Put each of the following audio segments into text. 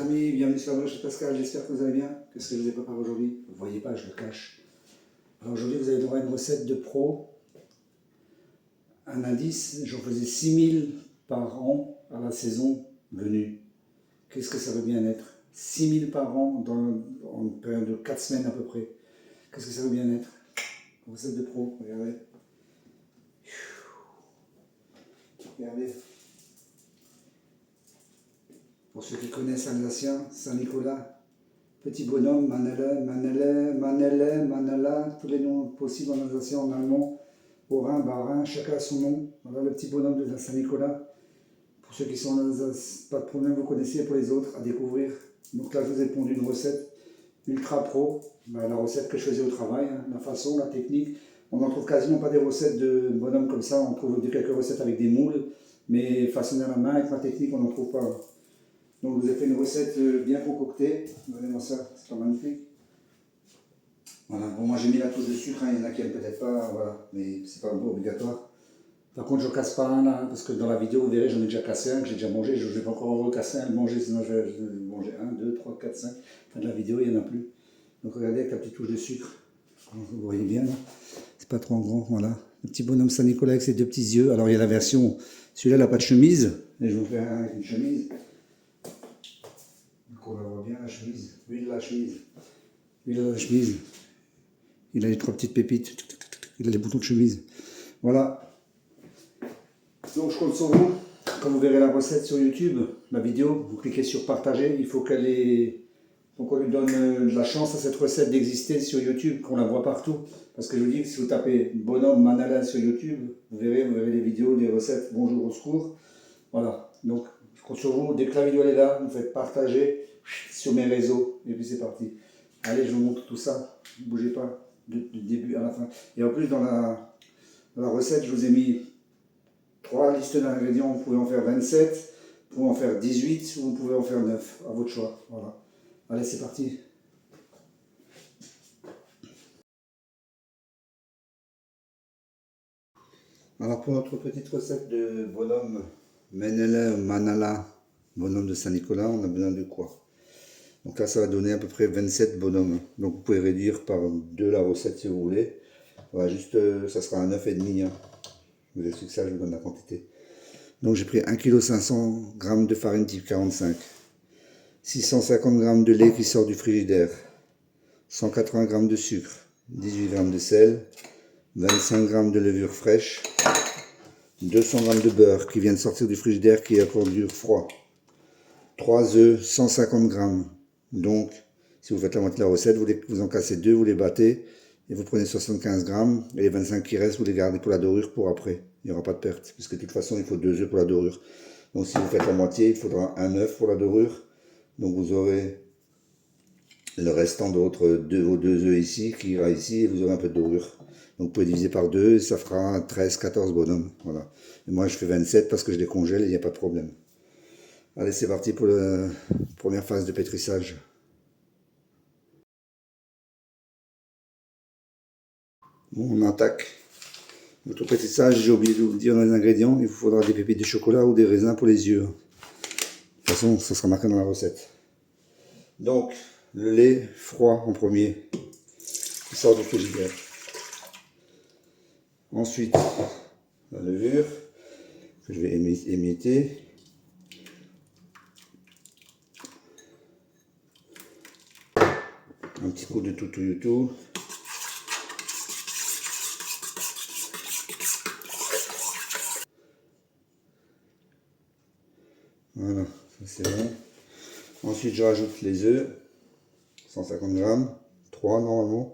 Amis, bienvenue sur la brèche de Pascal, j'espère que vous allez bien. Qu'est-ce que je vous ai préparé aujourd'hui? Vous ne voyez pas, je le cache. Alors aujourd'hui, vous allez voir une recette de pro. Un indice, j'en faisais 6000 par an à la saison venue. Qu'est-ce que ça veut bien être? 6000 par an en une période de 4 semaines à peu près. Qu'est-ce que ça veut bien être? Recette de pro, regardez. Regardez. Pour ceux qui connaissent Alsacien, Saint-Nicolas, petit bonhomme, Manala, tous les noms possibles en alsacien, en allemand, Orin, Barin, chacun a son nom. Voilà le petit bonhomme de Saint-Nicolas. Pour ceux qui sont en Alsace, pas de problème, vous connaissez, pour les autres, à découvrir. Donc là, je vous ai pondu une recette ultra pro, la recette que je faisais au travail, hein, la façon, la technique. On n'en trouve quasiment pas des recettes de bonhomme comme ça, on trouve quelques recettes avec des moules, mais façonnées à la main, avec ma technique, on n'en trouve pas. Donc je vous ai fait une recette bien concoctée. Regardez-moi ça, c'est pas magnifique. Voilà, bon moi j'ai mis la touche de sucre, hein. Il y en a qui aiment peut-être pas, voilà, mais c'est pas obligatoire. Par contre je ne casse pas un là, parce que dans la vidéo vous verrez j'en ai déjà cassé un, que j'ai déjà mangé, je ne vais pas encore recasser un, le manger, sinon je vais manger 1, 2, 3, 4, 5. Fin de la vidéo il n'y en a plus. Donc regardez avec la petite touche de sucre, vous voyez bien là, c'est pas trop grand, voilà. Le petit bonhomme Saint-Nicolas avec ses deux petits yeux. Alors il y a la version, celui-là il n'a pas de chemise, et je vais vous faire un avec une chemise. On la voit bien la chemise, l'huile de la chemise, l'huile de la chemise. Il a les trois petites pépites, il a les boutons de chemise. Voilà. Donc je compte sur vous. Quand vous verrez la recette sur YouTube, la vidéo, vous cliquez sur partager. Il faut qu'on lui donne de la chance à cette recette d'exister sur YouTube, qu'on la voit partout. Parce que je vous dis que si vous tapez bonhomme Manala sur YouTube, vous verrez des vidéos, des recettes, bonjour au secours. Voilà. Donc je compte sur vous. Dès que la vidéo est là, vous faites partager sur mes réseaux et puis c'est parti. Allez, je vous montre tout ça, ne bougez pas du début à la fin. Et en plus dans la recette, je vous ai mis 3 listes d'ingrédients, vous pouvez en faire 27, vous pouvez en faire 18 ou vous pouvez en faire 9, à votre choix. Voilà. Allez, c'est parti. Alors pour notre petite recette de bonhomme Manala, bonhomme de Saint-Nicolas, on a besoin de quoi? Donc là, ça va donner à peu près 27 bonhommes. Donc vous pouvez réduire par 2 la recette si vous voulez. Voilà, juste, ça sera un 9,5. Hein. Je vous explique ça, je vous donne la quantité. Donc j'ai pris 1,5 kg de farine type 45. 650 g de lait qui sort du frigidaire. 180 g de sucre. 18 g de sel. 25 g de levure fraîche. 200 g de beurre qui vient de sortir du frigidaire qui est encore dur froid. 3 œufs, 150 g. Donc, si vous faites la moitié de la recette, vous en cassez 2, vous les battez, et vous prenez 75 g, et les 25 qui restent, vous les gardez pour la dorure pour après. Il n'y aura pas de perte, puisque de toute façon, il faut 2 œufs pour la dorure. Donc, si vous faites la moitié, il faudra un œuf pour la dorure. Donc, vous aurez le restant de vos 2 œufs ici, qui ira ici, et vous aurez un peu de dorure. Donc, vous pouvez diviser par 2, et ça fera 13, 14 bonhommes. Voilà. Et moi, je fais 27 parce que je les congèle et il n'y a pas de problème. Allez, c'est parti pour la première phase de pétrissage. Bon, on attaque. Notre pétrissage, j'ai oublié de vous le dire dans les ingrédients, il vous faudra des pépites de chocolat ou des raisins pour les yeux. De toute façon, ça sera marqué dans la recette. Donc, le lait froid en premier, qui sort du frigidaire. Ensuite, la levure, que je vais émietter. Un petit coup de tout. Voilà, ça c'est bon. Ensuite, je rajoute les œufs, 150 g, 3 normalement.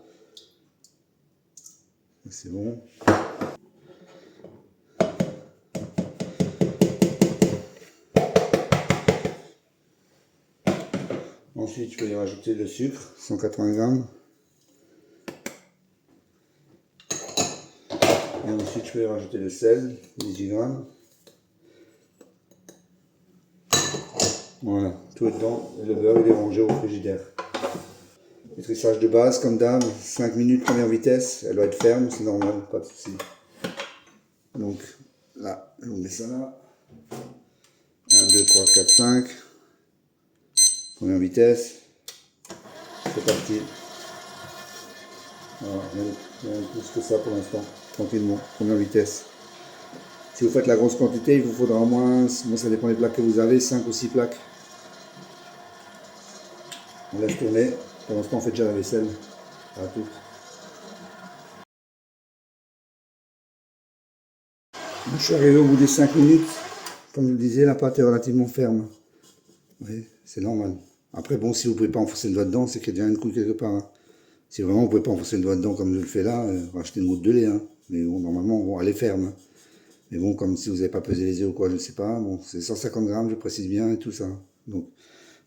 C'est bon. Ensuite, je peux y rajouter le sucre, 180 g. Et ensuite, je peux y rajouter le sel, 18 g. Voilà, tout est dedans. Et le beurre, il est rangé au frigidaire. Pétrissage de base, comme d'hab, 5 minutes première vitesse. Elle doit être ferme, c'est normal, pas de souci. Donc là, je vous mets ça là. 1, 2, 3, 4, 5. Première vitesse. C'est parti. Voilà, rien de plus que ça pour l'instant. Tranquillement. Première vitesse. Si vous faites la grosse quantité, il vous faudra au moins, bon, ça dépend des plaques que vous avez, 5 ou 6 plaques. On laisse tourner. Pour l'instant, on fait déjà la vaisselle. À tout. Je suis arrivé au bout des 5 minutes. Comme je le disais, la pâte est relativement ferme. Oui, c'est normal. Après, bon, si vous ne pouvez pas enfoncer le doigt dedans, c'est qu'il y a déjà une couille quelque part. Hein. Si vraiment vous ne pouvez pas enfoncer le doigt dedans comme je le fais là, rachetez une goutte de lait. Hein. Mais bon, normalement, bon, elle est ferme. Hein. Mais bon, comme si vous n'avez pas pesé les œufs ou quoi, je ne sais pas. Bon, c'est 150 grammes, je précise bien, et tout ça. Donc,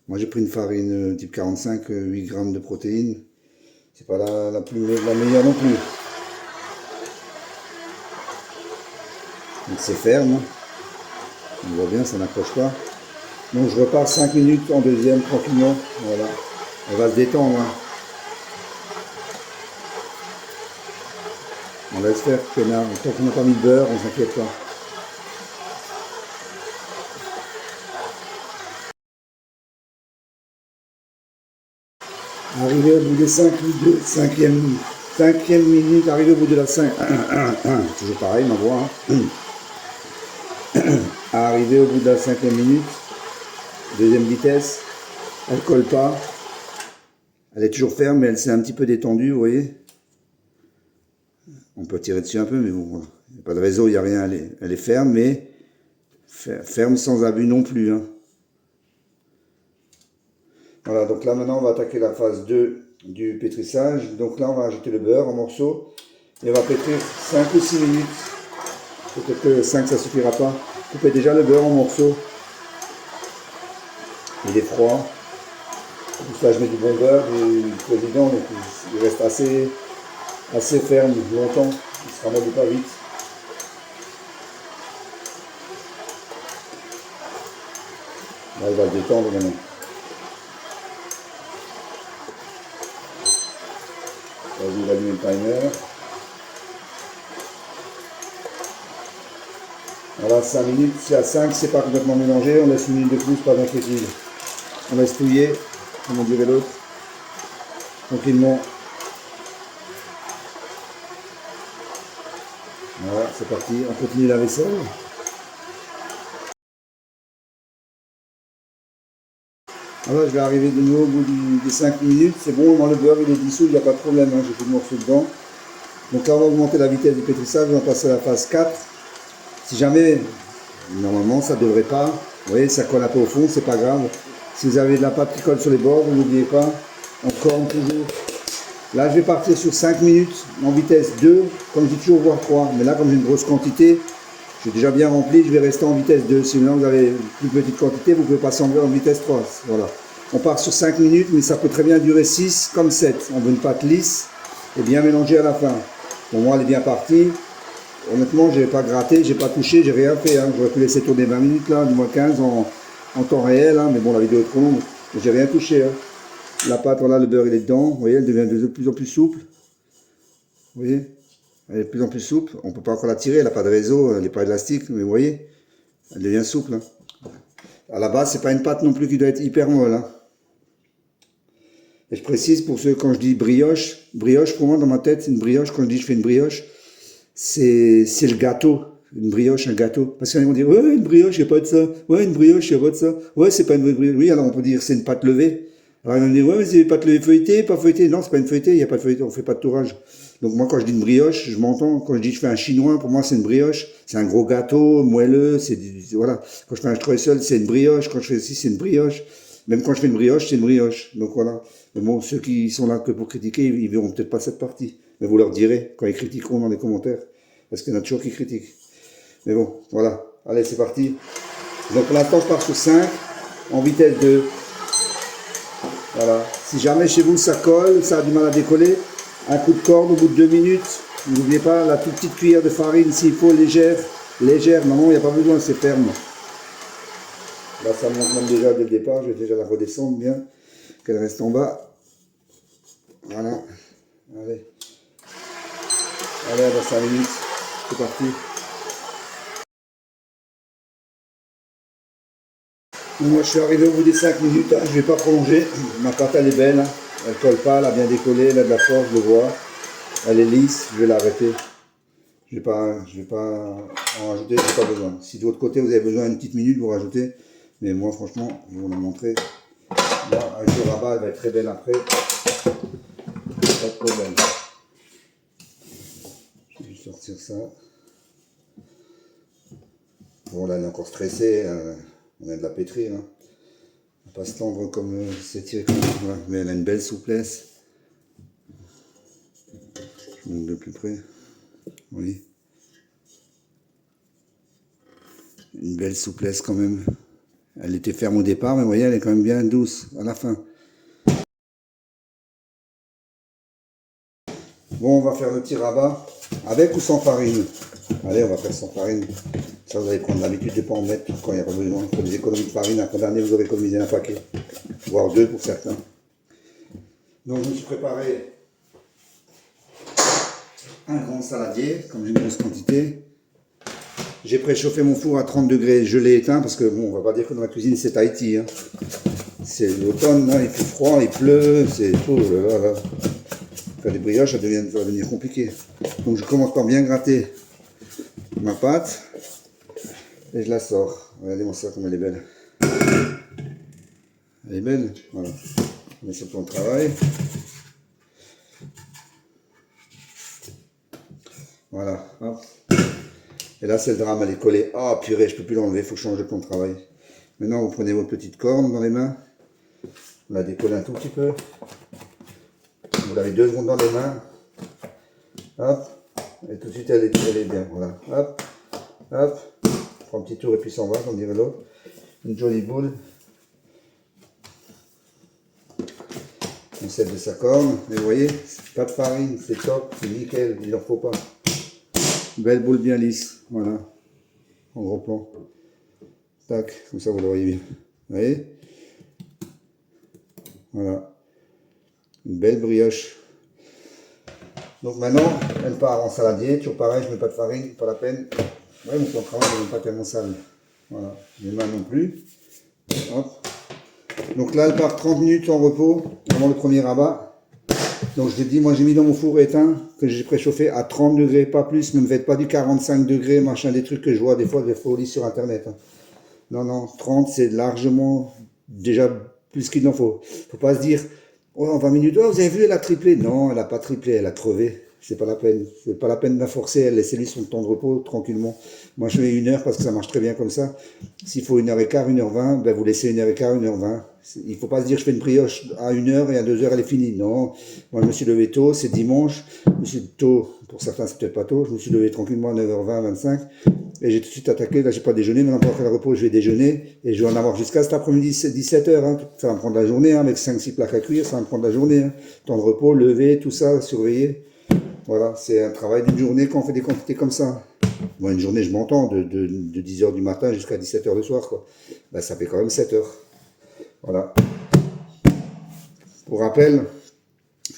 moi j'ai pris une farine type 45, 8 grammes de protéines. C'est pas la meilleure non plus. Donc c'est ferme. On voit bien, ça n'accroche pas. Donc je repars 5 minutes en deuxième, tranquillement. Voilà. Elle va se détendre. Hein. On laisse faire, connard. Tant qu'on n'a pas mis de beurre, on s'inquiète pas. Arrivé au bout des 5 minutes, cinquième minute, arrivé au bout de la 5. Toujours pareil, ma voix. Hein. Arrivé au bout de la 5e minute, deuxième vitesse, elle colle pas. Elle est toujours ferme, mais elle s'est un petit peu détendue, vous voyez. On peut tirer dessus un peu, mais bon, voilà. Il n'y a pas de réseau, il n'y a rien, elle est ferme, mais ferme sans abus non plus. Hein. Voilà, donc là maintenant on va attaquer la phase 2 du pétrissage. Donc là on va ajouter le beurre en morceaux et on va pétrir 5 ou 6 minutes. Peut-être que 5 ça suffira pas. Coupez déjà le beurre en morceaux. Il est froid. Tout ça je mets du bon beurre du président, donc il reste assez ferme longtemps. Il se ramollit pas vite. Là il va le détendre maintenant. Vas-y, va allumer le timer. Voilà, 5 minutes. Si à 5, c'est pas complètement mélangé, on laisse une minute de plus, pas d'inquiétude. On laisse touiller, comme on dirait l'autre. Tranquillement. Voilà, c'est parti. On continue la vaisselle. Voilà, je vais arriver de nouveau au bout des 5 minutes. C'est bon, moi le beurre il est dissous, il n'y a pas de problème. Hein, j'ai plus de morceaux dedans. Donc là, on va augmenter la vitesse du pétrissage. On va passer à la phase 4. Si jamais, normalement, ça ne devrait pas. Vous voyez, ça colle un peu au fond, c'est pas grave. Si vous avez de la pâte qui colle sur les bords, vous n'oubliez pas. On corne toujours. Là, je vais partir sur 5 minutes en vitesse 2, comme je dis toujours, voire 3. Mais là, comme j'ai une grosse quantité, j'ai déjà bien rempli, je vais rester en vitesse 2. Si maintenant vous avez une plus petite quantité, vous pouvez passer en vitesse 3. Voilà. On part sur 5 minutes, mais ça peut très bien durer 6 comme 7. On veut une pâte lisse et bien mélangée à la fin. Pour moi, elle est bien partie. Honnêtement, je n'ai pas gratté, j'ai pas touché, j'ai rien fait. Hein. J'aurais pu laisser tourner 20 minutes, là, du moins 15 en temps réel. Hein. Mais bon, la vidéo est trop longue. Mais j'ai rien touché. Hein. La pâte, voilà, le beurre, il est dedans. Vous voyez, elle devient de plus en plus souple. Vous voyez, elle est de plus en plus souple. On ne peut pas encore la tirer, elle n'a pas de réseau, elle n'est pas élastique. Mais vous voyez, elle devient souple. Hein. À la base, c'est pas une pâte non plus qui doit être hyper molle. Hein. Et je précise pour ceux, quand je dis brioche, brioche pour moi dans ma tête, c'est une brioche. Quand je dis je fais une brioche, c'est le gâteau. Une brioche, un gâteau. Parce qu'ils vont dire, ouais, une brioche, il n'y a pas de ça. Ouais, une brioche, il n'y a pas de ça. Ouais, c'est pas une vraie brioche. Oui, alors on peut dire c'est une pâte levée. Alors ils vont dire, ouais, mais c'est une pâte levée feuilletée, pas feuilletée. Non, c'est pas une feuilletée, il n'y a pas de feuilleté, on ne fait pas de tourage. Donc moi, quand je dis une brioche, je m'entends. Quand je dis je fais un chinois, pour moi, c'est une brioche. C'est un gros gâteau, moelleux, voilà. Quand je fais un streusel, c'est une brioche. Quand je fais ceci, c'est une brioche. Même quand je fais une brioche, c'est une brioche. Donc voilà. Mais bon, ceux qui sont là que pour critiquer, ils verront peut-être pas cette partie. Mais vous leur direz quand ils critiqueront dans les commentaires. Parce qu'il y en a toujours qui critiquent. Mais bon, voilà. Allez, c'est parti. Donc pour l'instant, je pars sur 5 en vitesse 2. Voilà. Si jamais chez vous ça colle, ça a du mal à décoller, un coup de corde au bout de 2 minutes. N'oubliez pas la toute petite cuillère de farine s'il faut, légère. Non, il n'y a pas besoin, c'est ferme. Là, ça monte même déjà dès le départ. Je vais déjà la redescendre bien, qu'elle reste en bas. Voilà. Allez. Allez, à 5 minutes. C'est parti. Moi je suis arrivé au bout des 5 minutes, hein, je vais pas prolonger. Ma pâte elle est belle, hein. Elle colle pas, elle a bien décollé, elle a de la force, je le vois. Elle est lisse, je vais l'arrêter. Je vais pas en rajouter, j'ai pas besoin. Si de votre côté vous avez besoin d'une petite minute, vous rajoutez. Mais moi franchement, je vais vous la montrer. Là, avec le rabat, elle va être très belle après. Pas de problème. Je vais juste sortir ça. Bon là elle est encore stressée, on a de la pétrie. Hein. Elle va pas se tendre comme s'étirer comme ça, mais elle a une belle souplesse. Je vous montre de plus près. Oui. Une belle souplesse quand même. Elle était ferme au départ, mais vous voyez, elle est quand même bien douce à la fin. Bon, on va faire le petit rabat avec ou sans farine. Allez, on va faire sans farine. Ça, vous allez prendre l'habitude de ne pas en mettre quand il n'y a pas besoin. Pour les économies de farine, après l'année, vous aurez économisé un paquet. Voire deux pour certains. Donc, je me suis préparé un grand saladier, comme j'ai une grosse quantité. J'ai préchauffé mon four à 30 degrés. Je l'ai éteint parce que, bon, on va pas dire que dans la cuisine, c'est Tahiti. Hein. C'est l'automne, il fait froid, il pleut, c'est tout. Là, là. Faire des brioches, ça va devenir compliqué. Donc, je commence par bien gratter ma pâte et je la sors. Regardez-moi ça comme elle est belle. Elle est belle, voilà. On met sur le plan de travail. Voilà, hop. Et là c'est le drame, elle est collée. Ah purée, je peux plus l'enlever, il faut changer de plan de travail. Maintenant vous prenez votre petite corne dans les mains. Vous la décollez un tout petit peu. Vous l'avez 2 secondes dans les mains. Hop. Et tout de suite elle est bien. Voilà. Hop. Hop. Prends un petit tour et puis s'en va, comme dirait l'autre. Une jolie boule. On sert de sa corne. Et vous voyez, pas de farine, c'est top, c'est nickel, il n'en faut pas. Belle boule bien lisse, voilà. En gros plan. Tac, comme ça vous le voyez bien. Vous voyez? Voilà. Une belle brioche. Donc maintenant, elle part en saladier. Toujours pareil, je mets pas de farine, pas la peine. Ouais, mon plan de travail n'est pas tellement sale. Voilà. Les mains non plus. Hop. Donc là, elle part 30 minutes en repos avant le premier rabat. Donc je l'ai dit, moi j'ai mis dans mon four éteint que j'ai préchauffé à 30 degrés, pas plus. Ne me faites pas du 45 degrés, machin, des trucs que je vois des fois des folies sur internet. Hein. Non, non, 30 c'est largement déjà plus qu'il en faut. Faut pas se dire, oh, en 20 minutes, oh, vous avez vu, elle a triplé. Non, elle a pas triplé, elle a crevé. C'est pas la peine. C'est pas la peine de la forcer, elle laisse-lui son temps de repos tranquillement. Moi je mets 1 heure parce que ça marche très bien comme ça. S'il faut 1h15, 1h20, ben vous laissez 1h15, 1h20. Il ne faut pas se dire je fais une brioche à 1 heure et à 2 heures elle est finie. Non, moi je me suis levé tôt, c'est dimanche. Je me suis tôt, pour certains c'est peut-être pas tôt, je me suis levé tranquillement à 9h20, 25. Et j'ai tout de suite attaqué, là j'ai pas déjeuné, maintenant pour faire le repos je vais déjeuner. Et je vais en avoir jusqu'à cet après-midi 17h. Hein. Ça va me prendre la journée, hein, avec 5-6 plaques à cuire, ça va me prendre la journée. Hein. Temps de repos, lever, tout ça, surveiller. Voilà, c'est un travail d'une journée quand on fait des quantités comme ça. Moi, une journée, je m'entends, de 10h du matin jusqu'à 17h le soir, quoi. Ben, ça fait quand même 7 heures. Voilà. Pour rappel,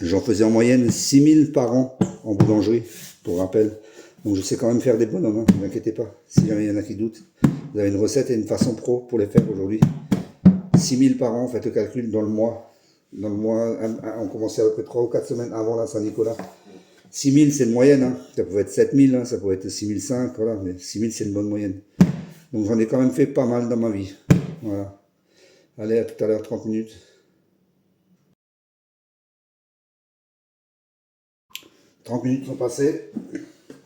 j'en faisais en moyenne 6000 par an en boulangerie, pour rappel. Donc je sais quand même faire des bonhommes, hein, ne vous inquiétez pas. Si jamais il y en a qui doutent, vous avez une recette et une façon pro pour les faire aujourd'hui. 6000 par an, faites le calcul dans le mois. Dans le mois, on commençait à peu près 3 ou 4 semaines avant la Saint-Nicolas. 6000 c'est une moyenne, hein. Ça pouvait être 7000, hein, ça pouvait être 6005, voilà, mais 6000 c'est une bonne moyenne. Donc j'en ai quand même fait pas mal dans ma vie. Voilà. Allez, à tout à l'heure, 30 minutes. 30 minutes sont passées.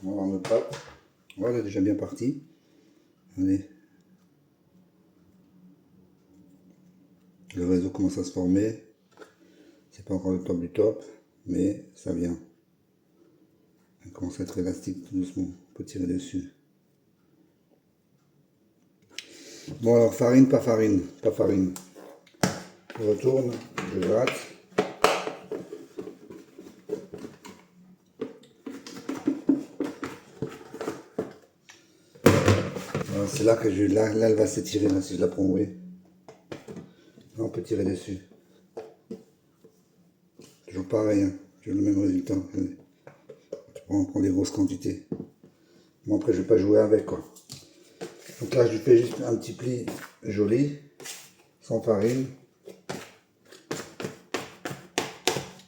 On va voir notre pâte. Voilà, déjà bien parti. Allez. Le réseau commence à se former. C'est pas encore le top du top, mais ça vient. Elle commence à être élastique tout doucement. On peut tirer dessus. Bon alors, farine, pas farine. Pas farine. Je retourne, je gratte. C'est là que là elle va s'étirer, là, si je la prends, oui. Là, on peut tirer dessus. Toujours pareil, hein. Toujours le même résultat. On prend des grosses quantités. Bon, après, je vais pas jouer avec, quoi. Donc là, je lui fais juste un petit pli joli. sans farine.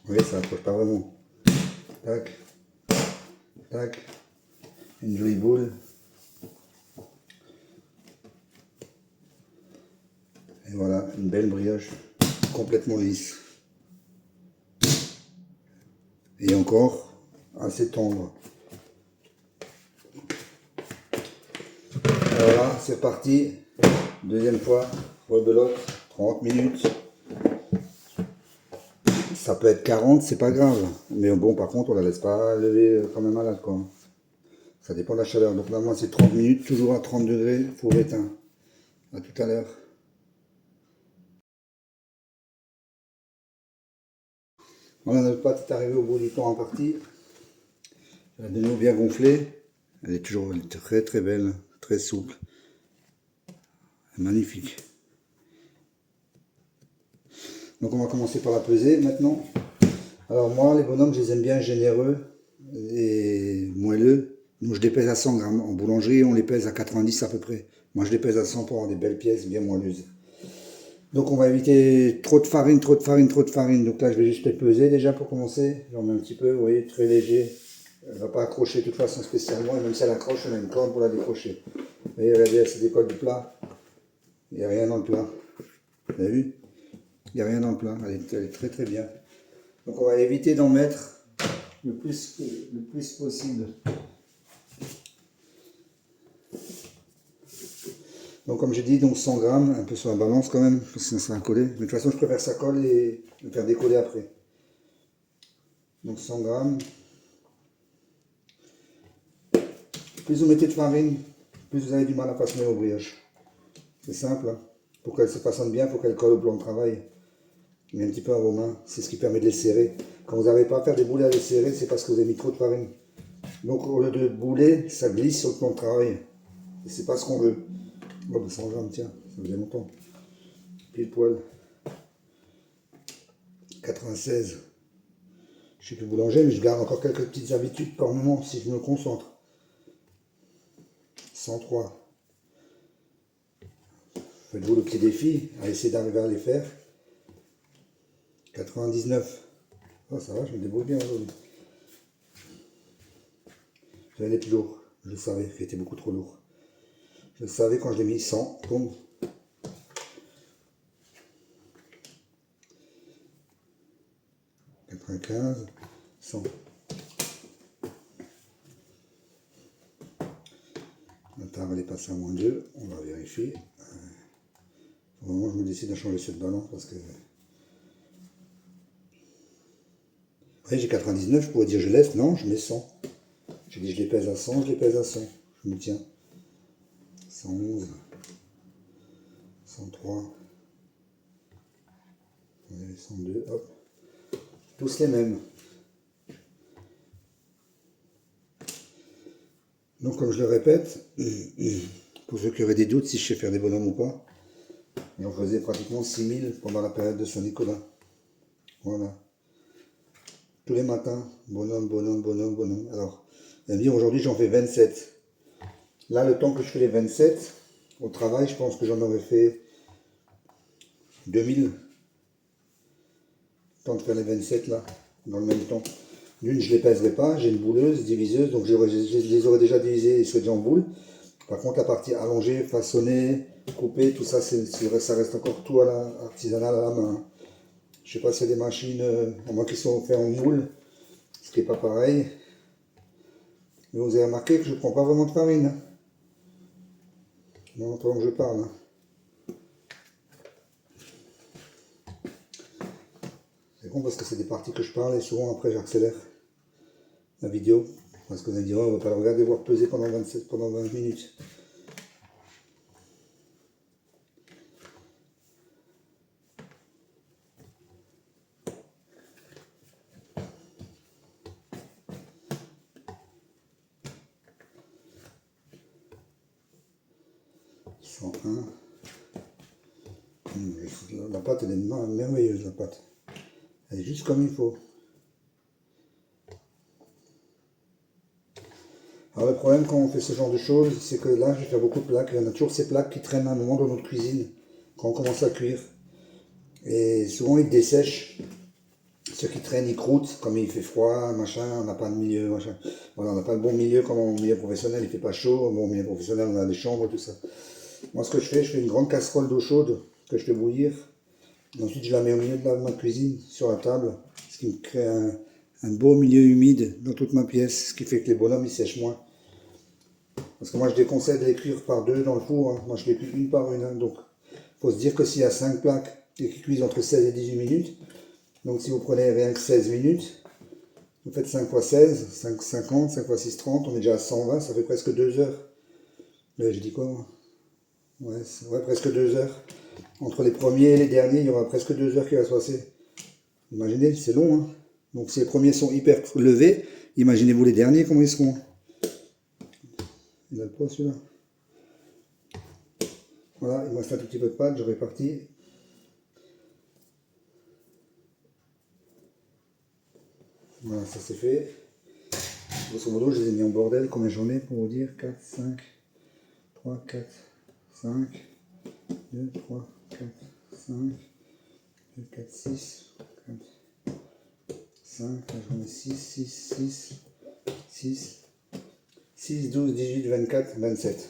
Oui, ça n'approche pas vraiment. Tac, tac, une jolie boule. Et voilà, une belle brioche, complètement lisse. Et encore assez tendre. Voilà, c'est reparti. Deuxième fois, rebelote, 30 minutes. Ça peut être 40, c'est pas grave. Mais bon, par contre, on la laisse pas lever quand même malade, quoi. Ça dépend de la chaleur. Donc là, moi, c'est 30 minutes, toujours à 30 degrés, four éteint. À tout à l'heure. Voilà, notre pâte est arrivée au bout du temps en partie. Elle a de nouveau bien gonflé. Elle est toujours très très belle, très souple. Magnifique. Donc on va commencer par la peser maintenant. Alors moi, les bonhommes, je les aime bien généreux et moelleux. Donc je les pèse à 100 grammes. En boulangerie, on les pèse à 90 à peu près. Moi, je les pèse à 100 pour avoir des belles pièces bien moelleuses. Donc on va éviter trop de farine, trop de farine, trop de farine. Donc là, je vais juste les peser déjà pour commencer. J'en mets un petit peu, vous voyez, très léger. Elle ne va pas accrocher de toute façon spécialement. Et même si elle accroche, on a une corde pour la décrocher. Vous voyez, regardez, elle se décolle du plat. Il n'y a rien dans le plat. Vous avez vu? Il n'y a rien dans le plat. Elle est très très bien. Donc on va éviter d'en mettre le plus possible. Donc comme j'ai dit, donc 100 grammes, un peu sur la balance quand même, parce que sinon ça va coller. Mais de toute façon, je préfère ça colle et le faire décoller après. Donc 100 grammes. Plus vous mettez de farine, plus vous avez du mal à façonner vos brioches. C'est simple, hein. Pour qu'elles se façonnent bien, il faut qu'elles collent au plan de travail. Mais un petit peu à vos mains, c'est ce qui permet de les serrer. Quand vous n'arrivez pas à faire des boulets à les serrer, c'est parce que vous avez mis trop de farine. Donc au lieu de bouler, ça glisse sur le plan de travail. Et c'est pas ce qu'on veut. Bon, ben 100 grammes, tiens, ça faisait longtemps. Pile poil. 96. Je suis plus boulanger, mais je garde encore quelques petites habitudes par moment si je me concentre. 103. Faites-vous le petit défi à essayer d'arriver à les faire. 99. Oh, ça va, je me débrouille bien aujourd'hui. J'avais les plus lourds. Je le savais, qu'il était beaucoup trop lourd. Je le savais quand je l'ai mis 100. Boum. 95. 100. La table elle est passée à moins 2. On va vérifier. Au moment où je me décide à changer cette balance parce que... Après j'ai 99, je pourrais dire je laisse. Non, je mets 100. J'ai dit je les pèse à 100, je les pèse à 100. Je me tiens. 111. 103. 102. Hop. Tous les mêmes. Donc comme je le répète, pour ceux qui auraient des doutes si je sais faire des bonhommes ou pas, j'en faisais pratiquement 6000 pendant la période de Saint-Nicolas. Voilà. Tous les matins, bonhomme, bonhomme, bonhomme, bonhomme. Alors, vous allez me dire, aujourd'hui j'en fais 27. Là, le temps que je fais les 27, au travail, je pense que j'en aurais fait 2000. Le temps de faire les 27 là, dans le même temps. D'une, je ne les pèserai pas, j'ai une bouleuse, diviseuse, donc je les aurais déjà divisées et seraient déjà en boule. Par contre, la partie allongée, façonnée, coupée, tout ça, ça reste encore tout à l'artisanal à la main. Je ne sais pas s'il y a des machines, à moins qu'ils soient faits en moule, ce qui n'est pas pareil. Mais vous avez remarqué que je ne prends pas vraiment de farine. Hein. Non, pendant que je parle. Hein. C'est con parce que c'est des parties que je parle et souvent après j'accélère la vidéo. Parce que vous allez dire, oh, on ne va pas le regarder voir peser pendant 20 minutes. La pâte elle est merveilleuse, la pâte. Elle est juste comme il faut. Alors le problème quand on fait ce genre de choses, c'est que là je vais faire beaucoup de plaques. Il y en a toujours ces plaques qui traînent à un moment dans notre cuisine quand on commence à cuire. Et souvent il dessèche. Ceux qui traînent, ils croûtent, comme il fait froid, machin, on n'a pas de milieu, machin. Voilà, on n'a pas le bon milieu comme au milieu professionnel, il fait pas chaud. Bon, au milieu professionnel, on a des chambres, tout ça. Moi, ce que je fais une grande casserole d'eau chaude que je fais bouillir. Ensuite, je la mets au milieu de ma cuisine, sur la table, ce qui me crée un beau milieu humide dans toute ma pièce, ce qui fait que les bonhommes, ils sèchent moins. Parce que moi, je déconseille de les cuire par deux dans le four. Hein. Moi, je les cuis une par une. Hein. Donc, il faut se dire que s'il y a 5 plaques et qui cuisent entre 16 et 18 minutes, donc si vous prenez rien que 16 minutes, vous faites 5 x 16, 5, 50, 5 x 6, 30, on est déjà à 120, ça fait presque 2 heures. Là, je dis quoi moi? Ouais, presque 2 heures. Entre les premiers et les derniers, il y aura presque 2 heures qui va se passer. Imaginez, c'est long. Hein. Donc si les premiers sont hyper levés, imaginez-vous les derniers, comment ils seront. Il a le poids celui-là. Voilà, il me reste un tout petit peu de pâte, je répartis. Voilà, ça c'est fait. Grosso modo, je les ai mis en bordel. Combien j'en ai pour vous dire? 4, 5, 3, 4, 5, 2, 3, 4, 5, 2, 4, 6, 4, 5, là j'en ai 6, 6, 6, 6, 6, 12, 18, 24, 27.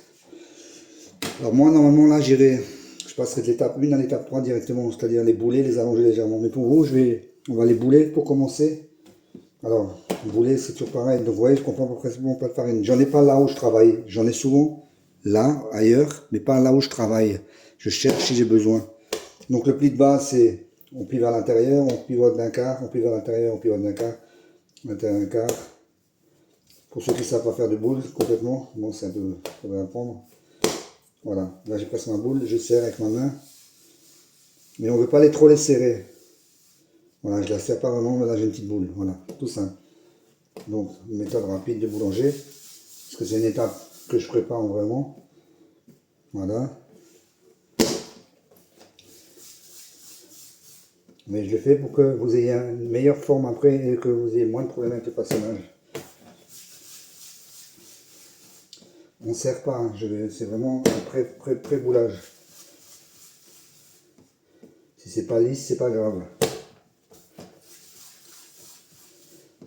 Alors moi, normalement, là, je passerai de l'étape 1 à l'étape 3 directement, c'est-à-dire les bouler, les allonger légèrement. Mais pour vous, on va les bouler pour commencer. Alors, bouler, c'est toujours pareil. Donc, vous voyez, je comprends presque pas de farine. J'en ai pas là où je travaille. J'en ai souvent là, ailleurs, mais pas là où je travaille. Je cherche si j'ai besoin. Donc, le pli de base, c'est on plie vers l'intérieur, on pivote d'un quart, on plie vers l'intérieur, on pivote d'un quart, l'intérieur d'un quart. Pour ceux qui ne savent pas faire de boule complètement, bon, c'est un peu, il faudrait apprendre. Voilà, là j'ai passé ma boule, je serre avec ma main. Mais on ne veut pas trop les serrer. Voilà, je la serre pas vraiment, mais là j'ai une petite boule. Voilà, tout simple. Donc, méthode rapide de boulanger. Parce que c'est une étape que je prépare vraiment. Voilà. Mais je le fais pour que vous ayez une meilleure forme après et que vous ayez moins de problèmes avec le façonnage. On ne serre pas, hein. C'est vraiment un pré-boulage. Si c'est pas lisse, c'est pas grave.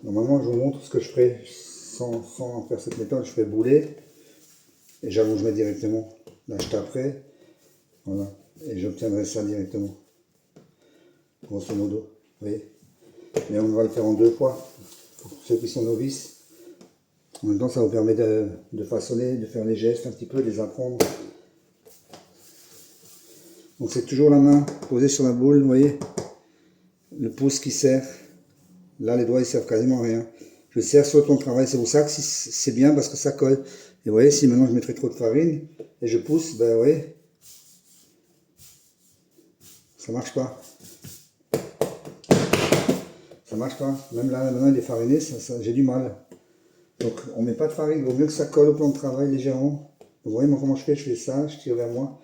Normalement, je vous montre ce que je ferai sans faire cette méthode. Je fais bouler et j'allongerai directement. Là, je taperai. Voilà. Et j'obtiendrai ça directement. Grosso modo. Vous voyez. Mais on va le faire en 2 fois. Pour ceux qui sont novices. En même temps, ça vous permet de façonner, de faire les gestes un petit peu, de les apprendre. Donc c'est toujours la main posée sur la boule, vous voyez. Le pouce qui serre. Là, les doigts, ils servent quasiment à rien. Je serre sur le plan de travail. C'est pour ça que c'est bien parce que ça colle. Et vous voyez, si maintenant je mettrais trop de farine et je pousse, ben vous voyez, ça marche pas. Ça marche pas. Même là, maintenant, il est fariné, j'ai du mal. Donc, on ne met pas de farine. Il vaut mieux que ça colle au plan de travail légèrement. Vous voyez, moi, comment je fais? Je fais ça, je tire vers moi.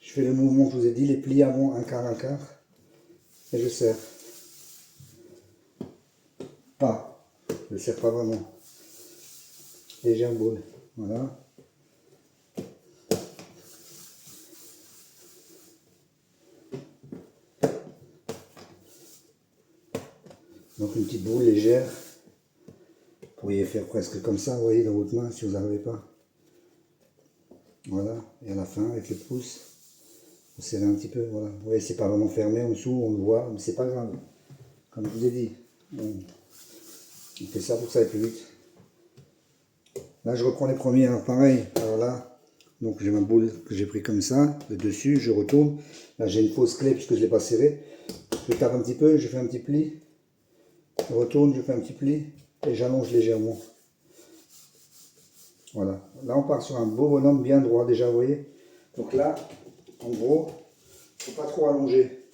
Je fais le mouvement que je vous ai dit, les plis avant, un quart. Et je serre. Pas. Je ne serre pas vraiment. Légère boule. Voilà. Donc une petite boule légère. Vous pourriez faire presque comme ça, vous voyez, dans votre main, si vous n'arrivez pas. Voilà. Et à la fin, avec le pouce, vous serrez un petit peu. Voilà. Vous voyez, c'est pas vraiment fermé en dessous, on le voit, mais c'est pas grave. Comme je vous ai dit, on fait ça pour que ça aille plus vite. Là, je reprends les premiers. Alors pareil, alors là, donc j'ai ma boule que j'ai pris comme ça, le dessus, je retourne. Là, j'ai une fausse clé puisque je ne l'ai pas serrée. Je tape un petit peu, je fais un petit pli. Je retourne, je fais un petit pli et j'allonge légèrement. Voilà. Là, on part sur un beau bonhomme bien droit déjà, vous voyez. Donc là, en gros, il ne faut pas trop allonger.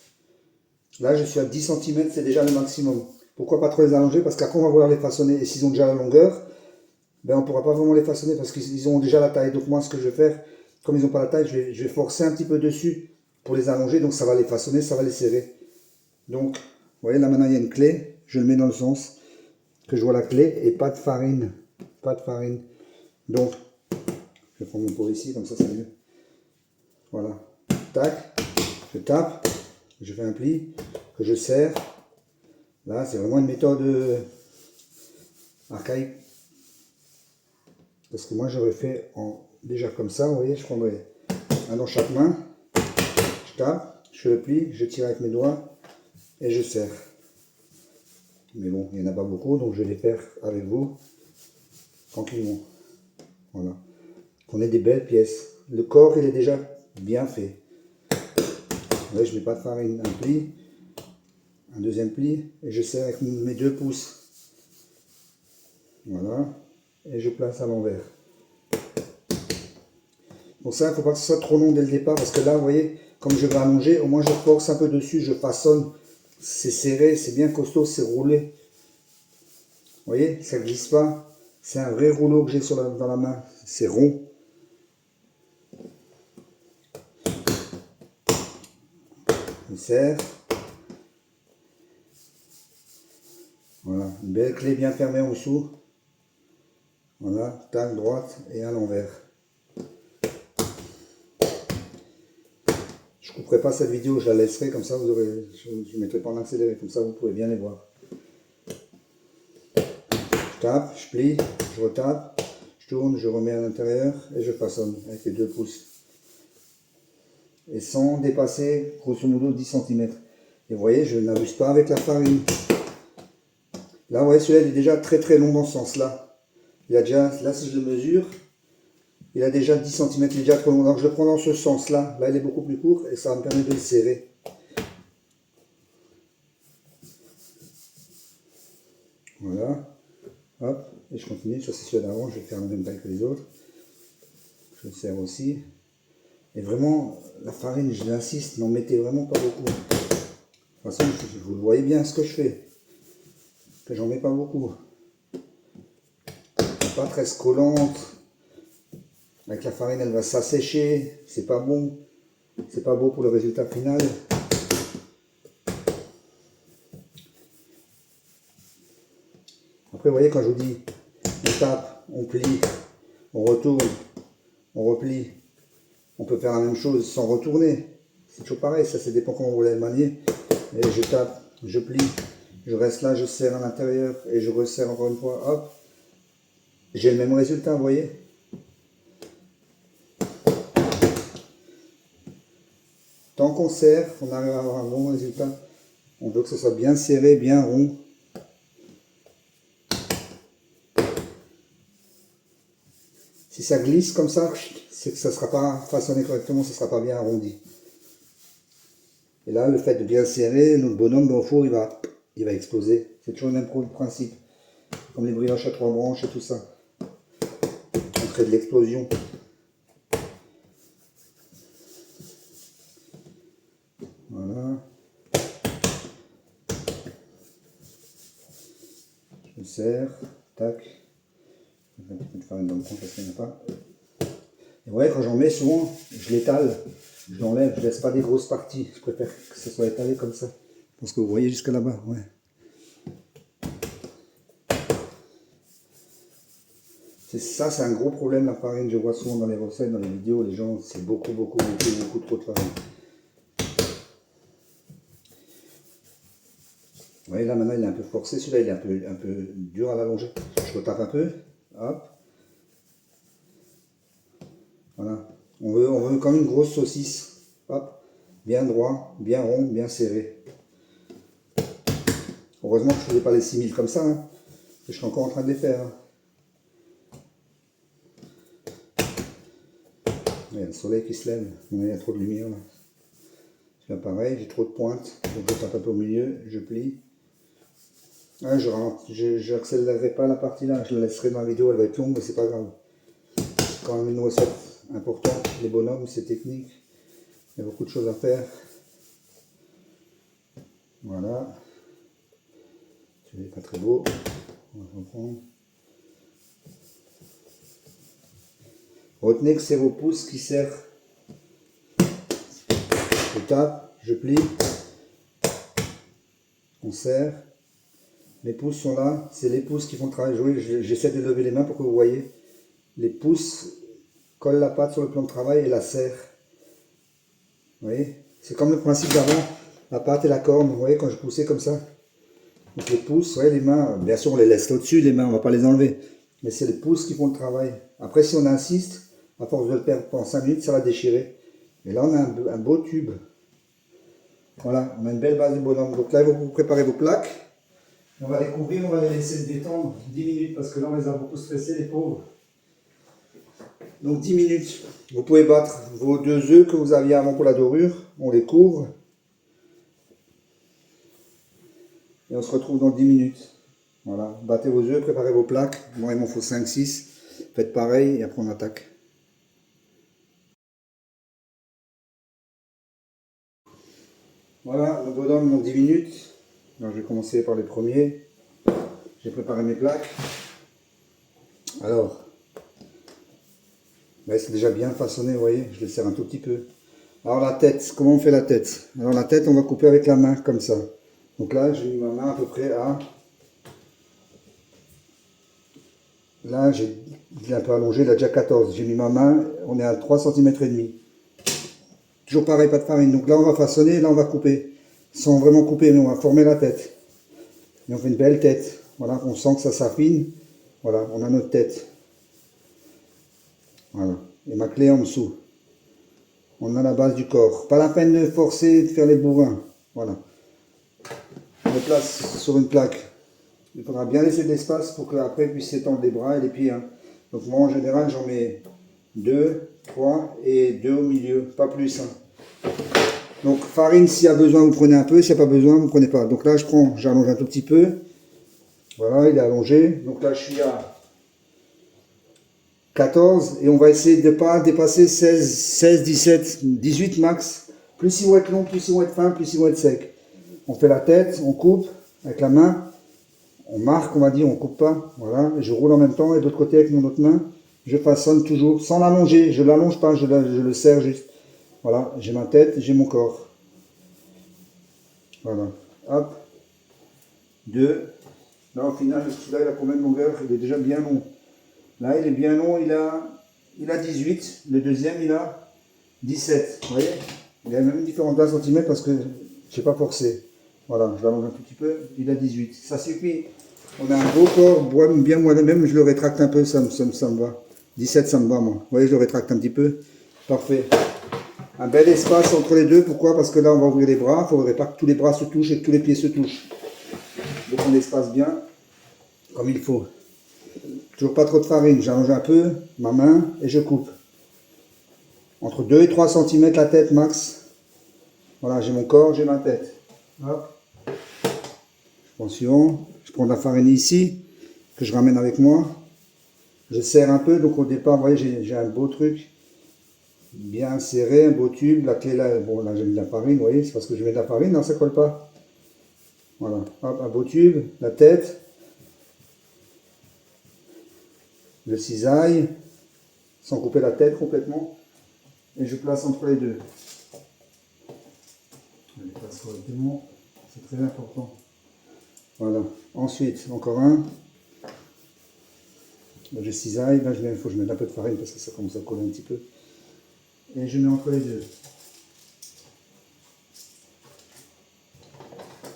Là, je suis à 10 cm, c'est déjà le maximum. Pourquoi pas trop les allonger? Parce qu'après, on va vouloir les façonner. Et s'ils ont déjà la longueur, ben, on ne pourra pas vraiment les façonner parce qu'ils ont déjà la taille. Donc moi, ce que je vais faire, comme ils n'ont pas la taille, je vais forcer un petit peu dessus pour les allonger. Donc ça va les façonner, ça va les serrer. Donc, vous voyez, là maintenant, il y a une clé. Je le mets dans le sens que je vois la clé et pas de farine. Pas de farine. Donc, je prends mon pot ici, comme ça c'est mieux. Voilà. Tac. Je tape. Je fais un pli que je serre. Là, c'est vraiment une méthode archaïque. Parce que moi, j'aurais fait déjà comme ça, vous voyez, je prendrais un dans chaque main. Je tape, je fais le pli, je tire avec mes doigts et je serre. Mais bon, il n'y en a pas beaucoup, donc je vais les faire avec vous tranquillement. Voilà. On ait des belles pièces. Le corps, il est déjà bien fait. Là, je ne mets pas de farine, un pli, un deuxième pli, et je serre avec mes 2 pouces. Voilà. Et je place à l'envers. Pour ça, il ne faut pas que ce soit trop long dès le départ, parce que là, vous voyez, comme je vais allonger, au moins je force un peu dessus, je façonne. C'est serré, c'est bien costaud, c'est roulé. Vous voyez, ça ne glisse pas. C'est un vrai rouleau que j'ai dans la main. C'est rond. Je serre. Voilà, une belle clé bien fermée en dessous. Voilà, tac, droite et à l'envers. Je ne couperai pas cette vidéo, je la laisserai comme ça, je ne mettrai pas en accéléré, comme ça vous pouvez bien les voir. Je tape, je plie, je retape, je tourne, je remets à l'intérieur et je façonne avec les 2 pouces. Et sans dépasser grosso modo 10 cm. Et vous voyez, je n'abuse pas avec la farine. Là, vous voyez, celui-là il est déjà très long dans ce sens-là. Il a déjà, là si je le mesure, il a déjà 10 cm, il est déjà trop long. Donc je le prends dans ce sens-là. Là, il est beaucoup plus court et ça va me permettre de le serrer. Voilà. Hop. Et je continue. Ça, c'est celui d'avant. Je vais faire la même taille que les autres. Je le serre aussi. Et vraiment, la farine, je l'insiste, n'en mettez vraiment pas beaucoup. De toute façon, vous le voyez bien ce que je fais. Que j'en mets pas beaucoup. Pas très collante. Avec la farine, elle va s'assécher. C'est pas bon. C'est pas beau pour le résultat final. Après, vous voyez, quand je vous dis, on tape, on plie, on retourne, on replie. On peut faire la même chose sans retourner. C'est toujours pareil, ça dépend comment vous voulez le manier. Et je tape, je plie, je reste là, je serre à l'intérieur et je resserre encore une fois, hop. J'ai le même résultat, vous voyez. Tant qu'on serre, on arrive à avoir un bon résultat. On veut que ce soit bien serré, bien rond. Si ça glisse comme ça, c'est que ça ne sera pas façonné correctement, ça ne sera pas bien arrondi. Et là, le fait de bien serrer, notre bonhomme au four, il va exploser. C'est toujours le même principe. Comme les brioches à 3 branches et tout ça. On crée de l'explosion. Voilà. Je serre. Tac. Je vais un petit peu de farine dans le coin parce qu'il n'y en a pas. Et ouais, quand j'en mets, souvent, je l'étale. Je l'enlève, je ne laisse pas des grosses parties. Je préfère que ce soit étalé comme ça. Parce que vous voyez jusqu'à là-bas, ouais. Ça, c'est un gros problème, la farine. Je vois souvent dans les recettes, dans les vidéos, les gens, c'est beaucoup trop de farine. Vous voyez, là, maintenant, il est un peu forcé. Celui-là, il est un peu dur à l'allonger. Je retape un peu. Hop. Voilà. On veut comme une grosse saucisse. Hop. Bien droit, bien rond, bien serré. Heureusement que je ne faisais pas les 6000 comme ça. Hein. Je suis encore en train de les faire. Hein. Il y a le soleil qui se lève. Il y a trop de lumière là. Là pareil, j'ai trop de pointes. Donc je tape un peu au milieu, je plie. Ah, je n'accélérerai pas la partie là. Je la laisserai dans la vidéo, elle va être longue, mais c'est pas grave. C'est quand même une recette importante. Les bonhommes, c'est technique. Il y a beaucoup de choses à faire. Voilà. Ce n'est pas très beau. On va reprendre. Retenez que c'est vos pouces qui serrent. Je tape, je plie. On serre. Les pouces sont là. C'est les pouces qui font le travail. J'essaie de lever les mains pour que vous voyez. Les pouces collent la pâte sur le plan de travail et la serrent. Vous voyez? C'est comme le principe d'avant. la pâte et la corne. Vous voyez quand je poussais comme ça. Donc les pouces, ouais, les mains, bien sûr on les laisse au-dessus, les mains, on ne va pas les enlever. Mais c'est les pouces qui font le travail. Après si on insiste, à force de le faire pendant 5 minutes, ça va déchirer. Et là on a un beau tube. Voilà, on a une belle base de bonhomme. Donc là vous préparez vos plaques. On va les couvrir, on va les laisser se détendre 10 minutes parce que là on les a beaucoup stressés les pauvres. Donc 10 minutes. Vous pouvez battre vos 2 œufs que vous aviez avant pour la dorure. On les couvre. Et on se retrouve dans 10 minutes. Voilà, battez vos œufs, préparez vos plaques. Moi il m'en faut 5-6. Faites pareil et après on attaque. Voilà, le bonhomme dans 10 minutes. Donc je vais commencer par les premiers. J'ai préparé mes plaques. Alors, c'est déjà bien façonné, vous voyez, je les serre un tout petit peu. Alors la tête, comment on fait la tête? Alors la tête, on va couper avec la main, comme ça. Donc là, j'ai mis ma main à peu près à... Là, je l'ai un peu allongé, il a déjà 14. J'ai mis ma main, on est à 3 cm et demi. Toujours pareil, pas de farine. Donc là, on va façonner, là, on va couper. Sans vraiment couper, mais on va former la tête. Et on fait une belle tête. Voilà, on sent que ça s'affine. Voilà, on a notre tête. Voilà. Et ma clé en dessous. On a la base du corps. Pas la peine de forcer, de faire les bourrins. Voilà. On le place sur une plaque. Il faudra bien laisser de l'espace pour qu'après il puisse s'étendre les bras et les pieds. Hein. Donc moi en général j'en mets 2, 3 et 2 au milieu, pas plus. Hein. Donc farine s'il y a besoin vous prenez un peu, s'il n'y a pas besoin vous ne prenez pas. Donc là j'allonge un tout petit peu. Voilà, il est allongé. Donc là je suis à 14 et on va essayer de ne pas dépasser 16, 17, 18 max. Plus ils vont être longs, plus ils vont être fins, plus ils vont être secs. On fait la tête, on coupe avec la main. On marque, on va dire, on coupe pas, voilà, et je roule en même temps, et de l'autre côté avec mon autre main, je façonne toujours, sans l'allonger, je l'allonge pas, je le serre juste, voilà, j'ai ma tête, j'ai mon corps, voilà, hop, 2, là au final, celui-là il a combien de longueur? Il est déjà bien long, là il est bien long, il a 18, le deuxième il a 17, vous voyez, il y a même une différence d'un centimètre parce que je n'ai pas forcé, voilà, je l'allonge un tout petit peu, il a 18, ça suffit. On a un beau corps, bien moi-même, je le rétracte un peu, ça me va. 17, ça me va, moi. Vous voyez, je le rétracte un petit peu. Parfait. Un bel espace entre les deux. Pourquoi? Parce que là, on va ouvrir les bras. Il ne faudrait pas que tous les bras se touchent et que tous les pieds se touchent. Donc, on espace bien, comme il faut. Toujours pas trop de farine. J'allonge un peu ma main et je coupe. Entre 2 et 3 cm la tête, max. Voilà, j'ai mon corps, j'ai ma tête. Hop. Attention. Je prends de la farine ici, que je ramène avec moi. Je serre un peu, donc au départ, vous voyez, j'ai un beau truc, bien serré, un beau tube. La clé là, bon là j'ai mis de la farine, vous voyez, c'est parce que je mets de la farine, non ça colle pas. Voilà, hop, un beau tube, la tête, le cisaille, sans couper la tête complètement, et je place entre les deux. Je les place correctement, c'est très important. Voilà, ensuite, encore un. Là, je cisaille, là il faut que je mette un peu de farine parce que ça commence à coller un petit peu. Et je mets entre les deux.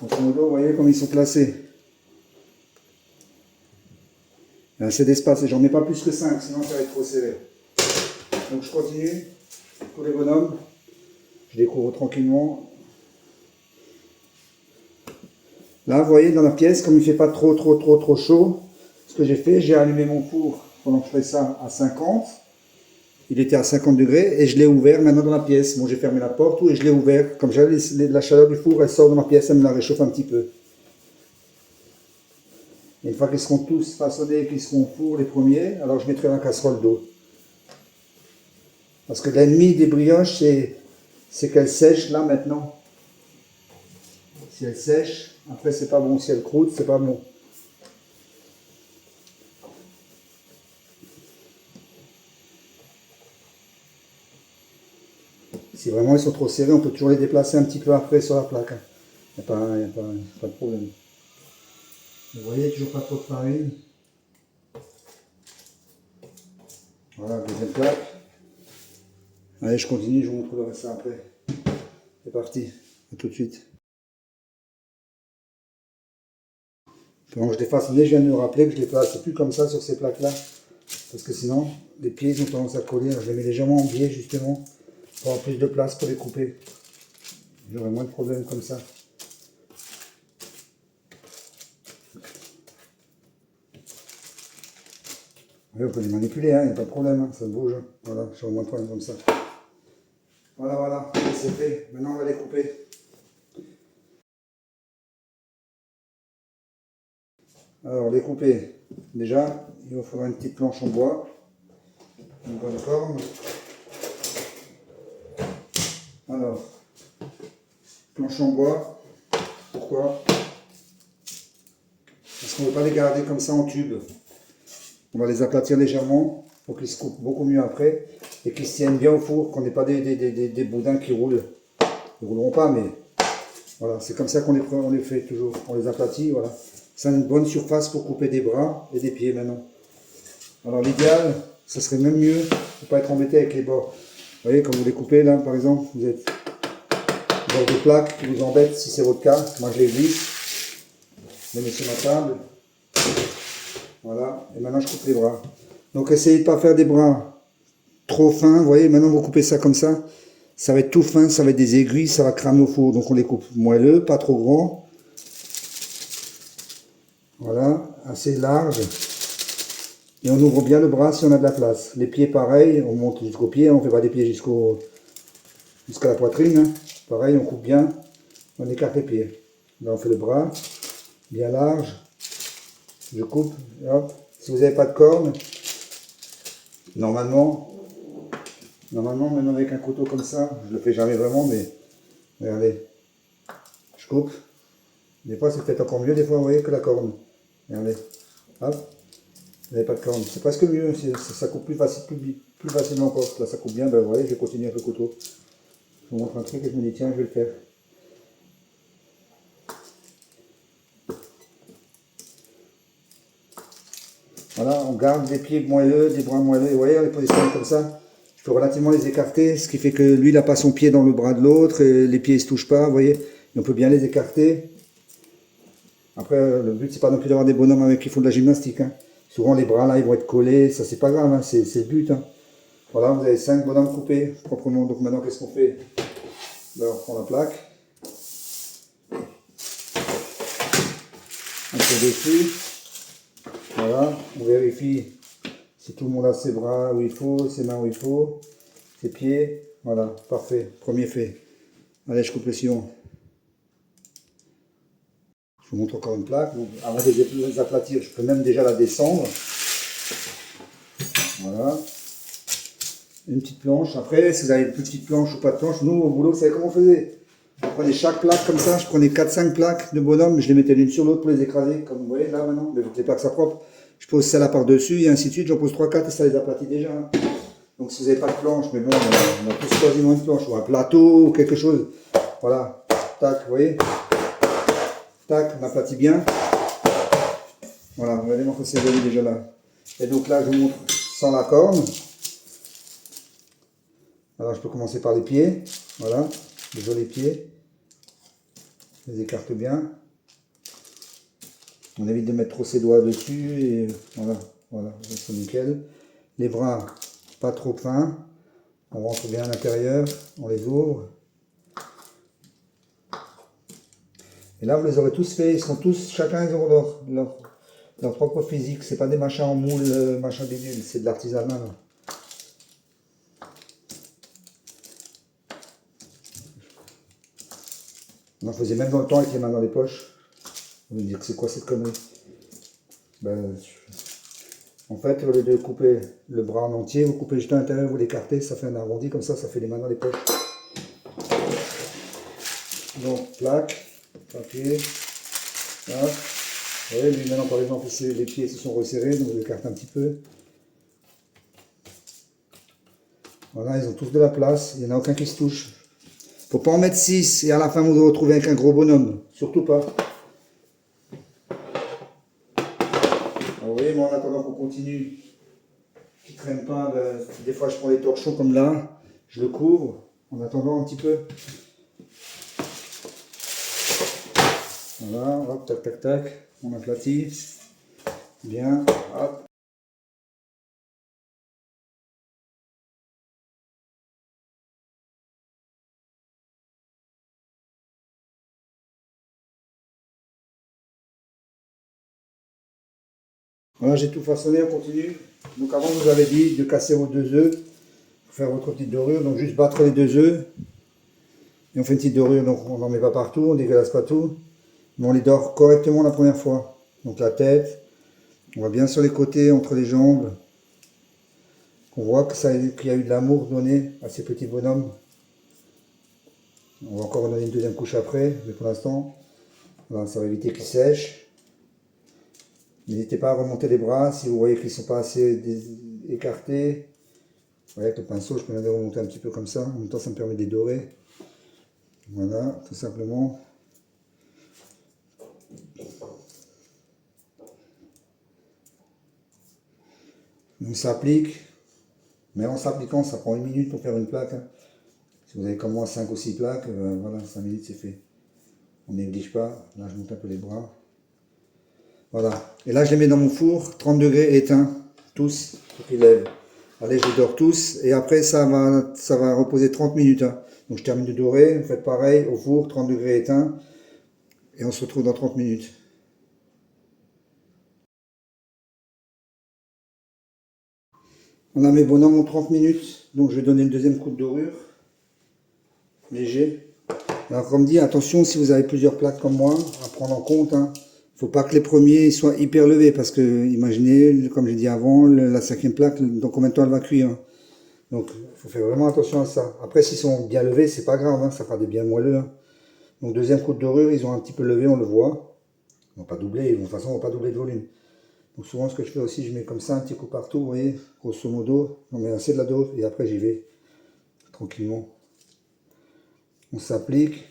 Grosso modo, vous voyez comme ils sont placés. Il y a assez d'espace et j'en mets pas plus que 5, sinon ça va être trop serré. Donc je continue pour les bonhommes. Je découvre tranquillement. Là, vous voyez, dans la pièce, comme il ne fait pas trop chaud, ce que j'ai fait, j'ai allumé mon four pendant que je fais ça à 50. Il était à 50 degrés et je l'ai ouvert maintenant dans la pièce. Bon, j'ai fermé la porte et je l'ai ouvert. Comme j'avais la chaleur du four, elle sort de ma pièce, elle me la réchauffe un petit peu. Et une fois qu'ils seront tous façonnés, qu'ils seront au four les premiers, alors je mettrai la casserole d'eau. Parce que l'ennemi des brioches, c'est qu'elles sèchent là maintenant. Si elles sèchent, après c'est pas bon. Si elles croûtent, c'est pas bon. Si vraiment ils sont trop serrés, on peut toujours les déplacer un petit peu après sur la plaque. Il n'y a pas de problème. Vous voyez, toujours pas trop de farine. Voilà, deuxième plaque. Allez, je continue, je vous montrerai ça après. C'est parti, à tout de suite. Pendant que je les façonnais, je viens de me rappeler que je les place plus comme ça sur ces plaques-là. Parce que sinon, les pieds ils ont tendance à coller. Alors, je les mets légèrement en biais justement pour avoir plus de place pour les couper. J'aurai moins de problèmes comme ça. Oui, on peut les manipuler, il n'y a pas de problème, hein, ça bouge. Voilà, j'aurai moins de problèmes comme ça. Voilà, voilà, c'est fait. Maintenant, on va les couper. Alors, les couper. Déjà, il vous faudra une petite planche en bois. Une bonne corne. Alors, planche en bois. Pourquoi? Parce qu'on ne veut pas les garder comme ça en tube. On va les aplatir légèrement pour qu'ils se coupent beaucoup mieux après et qu'ils se tiennent bien au four, qu'on n'ait pas des boudins qui roulent. Ils ne rouleront pas, mais voilà, c'est comme ça qu'on les fait toujours. On les aplatit, voilà. C'est une bonne surface pour couper des bras et des pieds maintenant. Alors l'idéal, ça serait même mieux de ne pas être embêté avec les bords. Vous voyez, quand vous les coupez là, par exemple, vous êtes dans des plaques qui vous embêtent si c'est votre cas. Moi je les glisse, je les mets sur ma table. Voilà, et maintenant je coupe les bras. Donc essayez de ne pas faire des bras trop fins, vous voyez, maintenant vous coupez ça comme ça va être tout fin, ça va être des aiguilles, ça va cramer au four. Donc on les coupe moelleux, pas trop grands. Voilà, assez large. Et on ouvre bien le bras si on a de la place. Les pieds pareil, on monte jusqu'aux pieds, on ne fait pas des pieds jusqu'à la poitrine. Hein. Pareil, on coupe bien, on écarte les pieds. Là on fait le bras, bien large. Je coupe, hop. Si vous n'avez pas de corne, normalement, même avec un couteau comme ça, je le fais jamais vraiment, mais regardez, je coupe. Des fois, c'est peut-être encore mieux, des fois, vous voyez, que la corne. Regardez, hop, vous n'avez pas de corne. C'est presque mieux, ça coupe plus facilement encore. Là, ça coupe bien, ben, vous voyez, je vais continuer avec le couteau. Je vous montre un truc et je me dis, tiens, je vais le faire. Voilà, on garde des pieds moelleux, des bras moelleux. Vous voyez, on les positionne comme ça. Je peux relativement les écarter, ce qui fait que lui, il n'a pas son pied dans le bras de l'autre, et les pieds ne se touchent pas, vous voyez. Et on peut bien les écarter. Après, le but, c'est pas non plus d'avoir des bonhommes avec qui font de la gymnastique. Hein. Souvent, les bras, là, ils vont être collés, ça, c'est pas grave, hein, c'est le but. Hein. Voilà, vous avez 5 bonhommes coupés, proprement. Donc maintenant, qu'est-ce qu'on fait? Alors, on prend la plaque. On fait dessus. Voilà, on vérifie si tout le monde a ses bras où il faut, ses mains où il faut, ses pieds. Voilà, parfait, premier fait. Allez, je coupe le sillon. Je vous montre encore une plaque. Donc, avant de les aplatir, je peux même déjà la descendre. Voilà. Une petite planche. Après, si vous avez une petite planche ou pas de planche, nous, au boulot, vous savez comment on faisait? Je prenais chaque plaque comme ça, je prenais 4-5 plaques de bonhomme, je les mettais l'une sur l'autre pour les écraser, comme vous voyez là maintenant, mais vous les plaques ça propre. Je pose celle-là par-dessus et ainsi de suite, j'en pose 3-4 et ça les aplatit déjà. Hein. Donc si vous n'avez pas de planche, mais bon, on a tous quasiment une planche, ou un plateau, ou quelque chose. Voilà, tac, vous voyez. Tac, on aplatit bien. Voilà, regardez moi que c'est joli déjà là. Et donc là, je vous montre sans la corne. Alors je peux commencer par les pieds. Voilà, les jolis pieds. Je les écarte bien. On évite de mettre trop ses doigts dessus. Et voilà, c'est nickel. Les bras, pas trop fins. On rentre bien à l'intérieur, on les ouvre. Et là, vous les aurez tous faits. Ils seront tous, chacun, ils auront leur propre physique. C'est pas des machins en moule, machin bidule. C'est de l'artisanat. On en faisait même dans le temps avec les mains dans les poches. Vous me dire que c'est quoi cette connerie? Ben, en fait, au lieu de couper le bras en entier, vous coupez juste à l'intérieur, vous l'écartez, ça fait un arrondi, comme ça fait les mains dans les poches. Donc, plaque, papier, là. Vous voyez, lui maintenant par exemple, les pieds se sont resserrés, donc je l'écarte un petit peu. Voilà, ils ont tous de la place, il n'y en a aucun qui se touche. Faut pas en mettre 6 et à la fin vous vous retrouvez avec un gros bonhomme, surtout pas. Alors, vous voyez, moi en attendant qu'on continue, qui ne traîne pas, ben, des fois je prends les torchons comme là, je le couvre en attendant un petit peu. Voilà, hop, tac, tac, tac. on aplatit. Bien. Hop. Voilà, j'ai tout façonné, on continue. Donc avant, je vous avais dit de casser vos 2 œufs pour faire votre petite dorure. Donc juste battre les 2 œufs. Et on fait une petite dorure, donc on n'en met pas partout, on dégueulasse pas tout. Mais on les dore correctement la première fois. Donc la tête, on va bien sur les côtés, entre les jambes. On voit que qu'il y a eu de l'amour donné à ces petits bonhommes. On va encore en donner une deuxième couche après, mais pour l'instant, voilà, ça va éviter qu'ils sèchent. N'hésitez pas à remonter les bras si vous voyez qu'ils ne sont pas assez écartés. Vous voyez, avec le pinceau, je peux les remonter un petit peu comme ça. En même temps, ça me permet de les dorer. Voilà, tout simplement. On s'applique, mais en s'appliquant, ça prend 1 minute pour faire une plaque. Hein. Si vous avez comme moi 5 ou 6 plaques, voilà, 5 minutes c'est fait. On ne néglige pas. Là, je monte un peu les bras. Voilà. Et là, je les mets dans mon four, 30 degrés éteint, tous, pour qu'ils lèvent. Allez, je les dors tous. Et après, ça va reposer 30 minutes. Hein. Donc, je termine de dorer. Vous faites pareil au four, 30 degrés éteint. Et on se retrouve dans 30 minutes. On a mes bonhommes en 30 minutes. Donc, je vais donner le deuxième coup de dorure. Léger. Alors, comme dit, attention, si vous avez plusieurs plaques comme moi, à prendre en compte. Hein. Faut pas que les premiers soient hyper levés parce que, imaginez, comme j'ai dit avant, la 5e plaque, dans combien de temps elle va cuire. Hein. Donc, il faut faire vraiment attention à ça. Après, s'ils sont bien levés, c'est pas grave, hein, ça fera des bien moelleux. Hein. Donc, deuxième coup de dorure, ils ont un petit peu levé, on le voit. Ils vont pas doubler, de toute façon, ils vont pas doubler de volume. Donc, souvent, ce que je fais aussi, je mets comme ça un petit coup partout, vous voyez, grosso modo. On met assez de la dose et après, j'y vais tranquillement. On s'applique.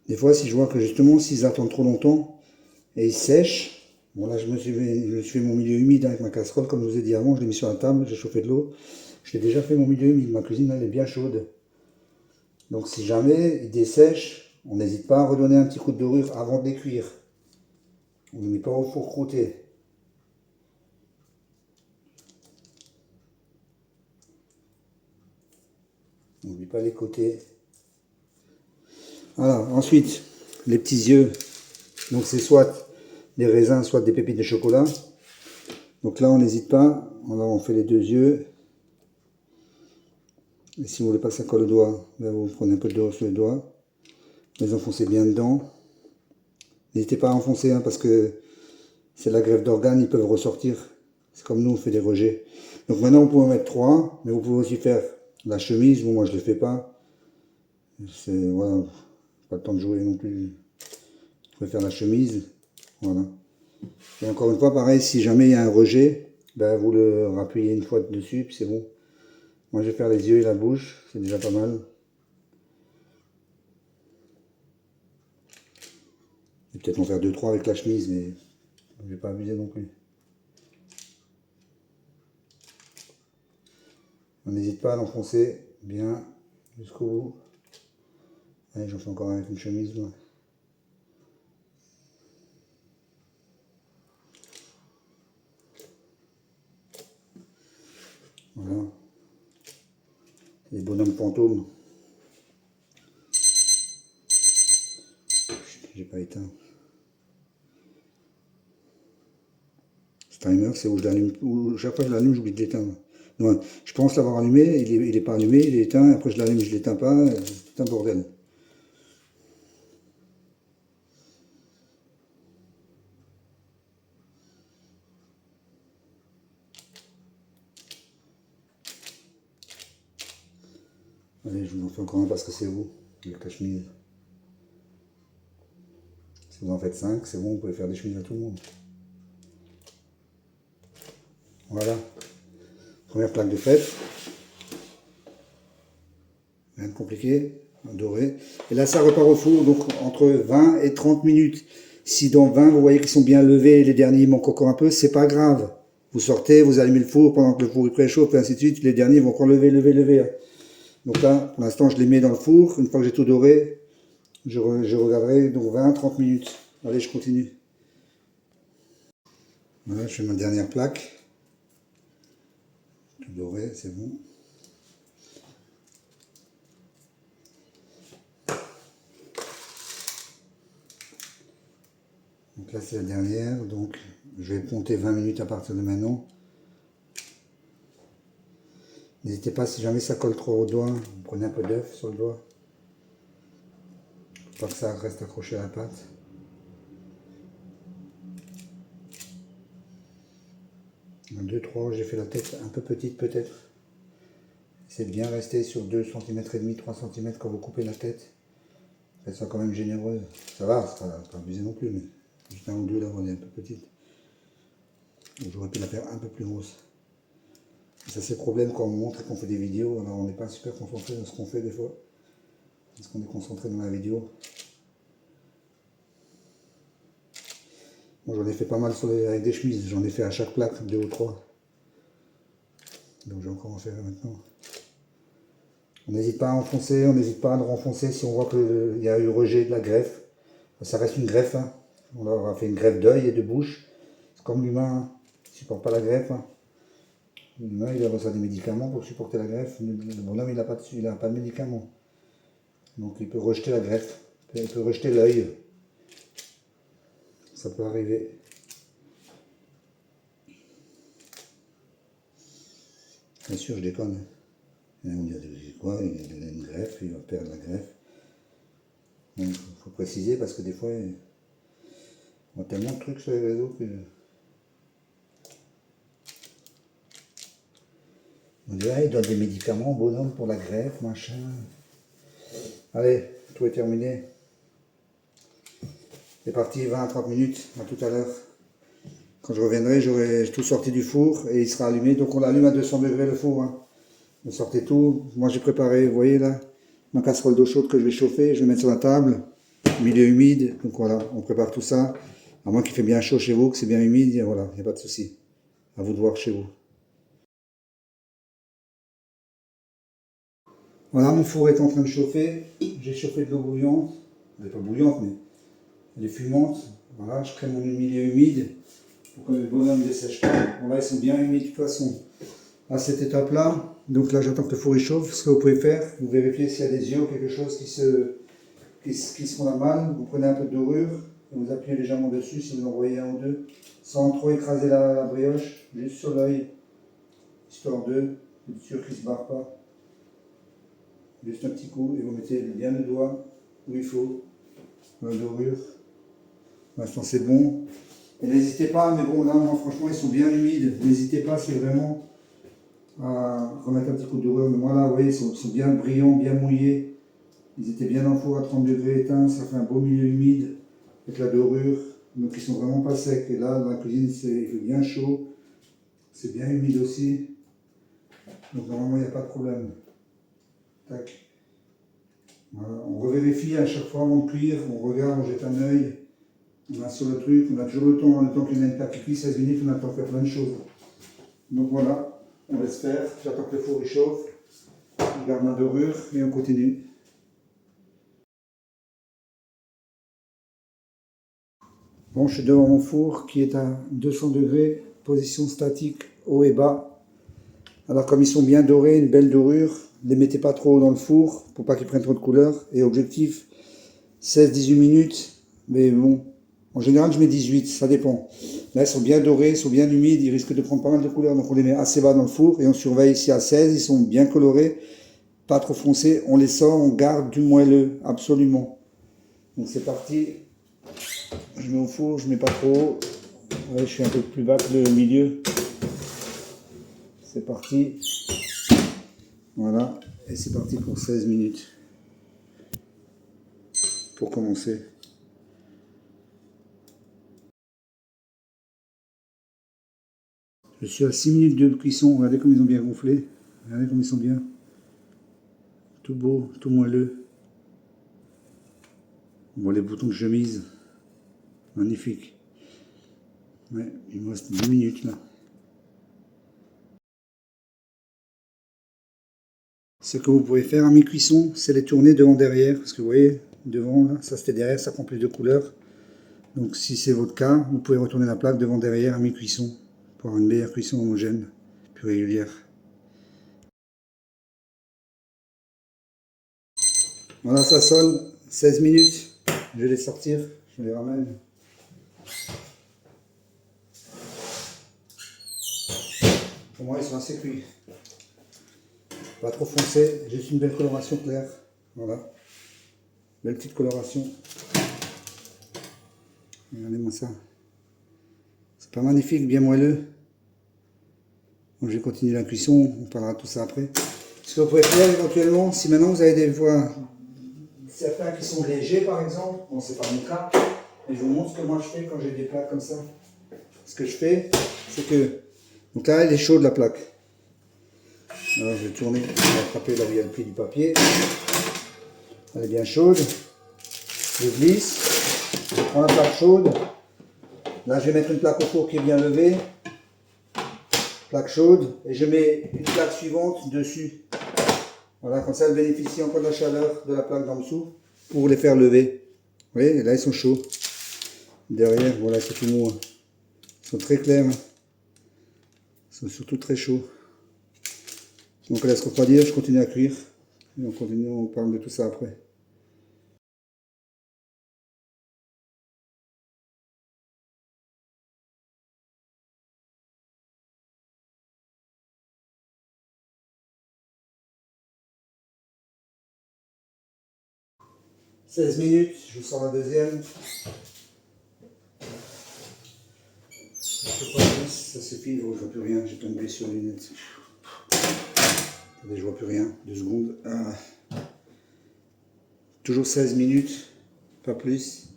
Des fois, si je vois que justement, s'ils attendent trop longtemps et ils sèchent, bon là, je me suis fait mon milieu humide avec ma casserole, comme je vous ai dit avant, je l'ai mis sur la table, j'ai chauffé de l'eau. Je l'ai déjà fait mon milieu humide, ma cuisine, elle est bien chaude. Donc si jamais ils dessèchent, on n'hésite pas à redonner un petit coup de dorure avant de les cuire. On ne met pas au four croûté. On n'oublie pas les côtés. Voilà, ensuite, les petits yeux. Donc c'est soit des raisins, soit des pépites de chocolat. Donc là, on n'hésite pas. Là, on fait les 2 yeux. Et si vous voulez pas que ça colle au doigt, ben vous prenez un peu de dorure sur les doigts. Les enfoncez bien dedans. N'hésitez pas à enfoncer hein, parce que c'est la greffe d'organes, ils peuvent ressortir. C'est comme nous, on fait des rejets. Donc maintenant, vous pouvez en mettre 3, mais vous pouvez aussi faire la chemise. Bon, moi, je ne le fais pas. C'est, voilà, pas le temps de jouer non plus. Vous pouvez faire la chemise. Voilà. Et encore une fois, pareil, si jamais il y a un rejet, ben vous le rappuyez une fois dessus, puis c'est bon. Moi, je vais faire les yeux et la bouche, c'est déjà pas mal. Je vais peut-être en faire 2-3 avec la chemise, mais je ne vais pas abuser non plus. On n'hésite pas à l'enfoncer bien jusqu'au bout. Allez, j'en fais encore avec une chemise. Là. Voilà. Les bonhommes fantômes. J'ai pas éteint. Ce timer, c'est où je l'allume. Chaque fois que je l'allume, j'oublie de l'éteindre. Non, je pense l'avoir allumé, il est pas allumé, il est éteint, après je l'allume, je l'éteins pas, c'est un bordel. Allez, je vous en fais encore un parce que c'est vous, avec la chemise. Si vous en faites 5, c'est bon, vous pouvez faire des chemises à tout le monde. Voilà. Première plaque de fête. Rien de compliqué, doré. Et là, ça repart au four, donc entre 20 et 30 minutes. Si dans 20, vous voyez qu'ils sont bien levés, les derniers manquent encore un peu, c'est pas grave. Vous sortez, vous allumez le four pendant que le four est préchauffe, et ainsi de suite. Les derniers vont encore lever. Donc là, pour l'instant, je les mets dans le four. Une fois que j'ai tout doré, je regarderai donc 20-30 minutes. Allez, je continue. Voilà, je fais ma dernière plaque. Tout doré, c'est bon. Donc là, c'est la dernière. Donc, je vais compter 20 minutes à partir de maintenant. N'hésitez pas, si jamais ça colle trop au doigt, vous prenez un peu d'œuf sur le doigt. Pour pas que ça reste accroché à la pâte. En 2-3, j'ai fait la tête un peu petite peut-être. C'est bien rester sur 2 cm et demi, 3 cm quand vous coupez la tête. Elle soit quand même généreuse. Ça va, ça va pas abuser non plus, mais juste un ou deux là, on est un peu petite. J'aurais pu la faire un peu plus grosse. Et ça c'est le problème quand on montre et qu'on fait des vidéos, alors on n'est pas super concentré dans ce qu'on fait des fois. Parce qu'on est concentré dans la vidéo. Moi j'en ai fait pas mal avec des chemises, j'en ai fait à chaque plaque, 2 ou 3. Donc je vais encore en faire maintenant. On n'hésite pas à enfoncer, on n'hésite pas à le renfoncer si on voit qu'il y a eu rejet de la greffe. Ça reste une greffe, hein. On leur a fait une greffe d'œil et de bouche. C'est comme l'humain, hein. Il ne supporte pas la greffe. Hein. L'humain, il a besoin des médicaments pour supporter la greffe. Le bonhomme, il n'a pas de médicaments. Donc il peut rejeter la greffe. Il peut rejeter l'œil. Ça peut arriver. Bien sûr, je déconne. On dit quoi, il a une greffe, il va perdre la greffe. Il faut préciser parce que des fois, on a tellement de trucs sur les réseaux que... On dit, ah, il donne des médicaments, bonhomme, pour la greffe, machin. Allez, tout est terminé. C'est parti, 20 à 30 minutes, à tout à l'heure. Quand je reviendrai, j'aurai tout sorti du four et il sera allumé. Donc on l'allume à 200 degrés le four. Hein. Vous sortez tout. Moi j'ai préparé, vous voyez là, ma casserole d'eau chaude que je vais chauffer. Je vais mettre sur la table. Milieu humide. Donc voilà, on prépare tout ça. À moins qu'il fait bien chaud chez vous, que c'est bien humide, et voilà, il n'y a pas de souci. À vous de voir chez vous. Voilà, mon four est en train de chauffer. J'ai chauffé de l'eau bouillante. Elle n'est pas bouillante, mais elle est fumante. Voilà, je crée mon milieu humide pour que le bonhomme ne sèche pas. Bon, là, ils sont bien humides de toute façon. À cette étape-là, donc là, j'attends que le four réchauffe. Ce que vous pouvez faire, vous vérifiez s'il y a des yeux ou quelque chose qui se font la malle. Vous prenez un peu de dorure et vous appuyez légèrement dessus si vous en voyez un ou deux, sans trop écraser la brioche, juste sur l'œil, histoire de être sûr qu'il ne se barre pas. Juste un petit coup et vous mettez bien le doigt où il faut, dans la dorure. Maintenant c'est bon. Et n'hésitez pas, mais bon là moi franchement ils sont bien humides. N'hésitez pas, c'est vraiment à remettre un petit coup de dorure. Mais moi là vous voyez ils sont bien brillants, bien mouillés. Ils étaient bien dans le four à 30 degrés éteint, ça fait un beau milieu humide avec la dorure. Donc ils sont vraiment pas secs. Et là dans la cuisine il fait bien chaud. C'est bien humide aussi. Donc normalement il n'y a pas de problème. Tac. Voilà. On revérifie à chaque fois avant de cuire, on regarde, on jette un œil, on a sur le truc, on a toujours le temps qu'il y en a une plaque qui cuit 16 minutes, on a le temps de faire plein de choses. Donc voilà, on laisse faire, j'attends que le four réchauffe, je garde ma dorure et on continue. Bon, je suis devant mon four qui est à 200 degrés, position statique, haut et bas. Alors comme ils sont bien dorés, une belle dorure, ne les mettez pas trop haut dans le four pour pas qu'ils prennent trop de couleur. Et objectif, 16-18 minutes, mais bon, en général je mets 18, ça dépend. Là ils sont bien dorés, ils sont bien humides, ils risquent de prendre pas mal de couleurs, donc on les met assez bas dans le four et on surveille ici à 16, ils sont bien colorés, pas trop foncés, on les sort, on garde du moelleux, absolument. Donc c'est parti, je mets au four, je mets pas trop haut, ouais, je suis un peu plus bas que le milieu. C'est parti, voilà, et c'est parti pour 16 minutes, pour commencer. Je suis à 6 minutes de cuisson. Regardez comme ils ont bien gonflé. Regardez comme ils sont bien. Tout beau, tout moelleux. Bon, les boutons de chemise. Magnifique. Ouais, il me reste 10 minutes là. Ce que vous pouvez faire à mi-cuisson, c'est les tourner devant-derrière. Parce que vous voyez, devant, là, ça c'était derrière, ça prend plus de couleur. Donc si c'est votre cas, vous pouvez retourner la plaque devant-derrière à mi-cuisson. Pour avoir une meilleure cuisson homogène, plus régulière. Voilà, ça sonne. 16 minutes. Je vais les sortir. Je les ramène. Pour moi, ils sont assez cuits. Pas trop foncé, juste une belle coloration claire. Voilà. Belle petite coloration. Regardez-moi ça. C'est pas magnifique, bien moelleux. Donc je vais continuer la cuisson, on parlera de tout ça après. Ce que vous pouvez faire éventuellement, si maintenant vous avez des voies, certains qui sont légers par exemple, bon c'est pas mon cas, mais je vous montre ce que moi je fais quand j'ai des plaques comme ça. Ce que je fais, c'est que, donc là elle est chaude la plaque. Alors je vais tourner, je vais attraper là où il y a le pli du papier. Elle est bien chaude. Je glisse, je prends la plaque chaude. Là je vais mettre une plaque au four qui est bien levée. Plaque chaude, et je mets une plaque suivante dessus. Voilà, comme ça elle bénéficie encore de la chaleur de la plaque d'en dessous pour les faire lever. Vous voyez, là ils sont chauds. Derrière, voilà, c'est tout mou. Ils sont très clairs. Ils sont surtout très chauds. Donc on laisse refroidir, je continue à cuire. Et on continue, on parle de tout ça après. « 16 minutes, je vous sors la deuxième. Ça suffit, je ne vois plus rien, j'ai tombé sur les lunettes. Attendez, je vois plus rien, 2 secondes. Ah. Toujours 16 minutes, pas plus.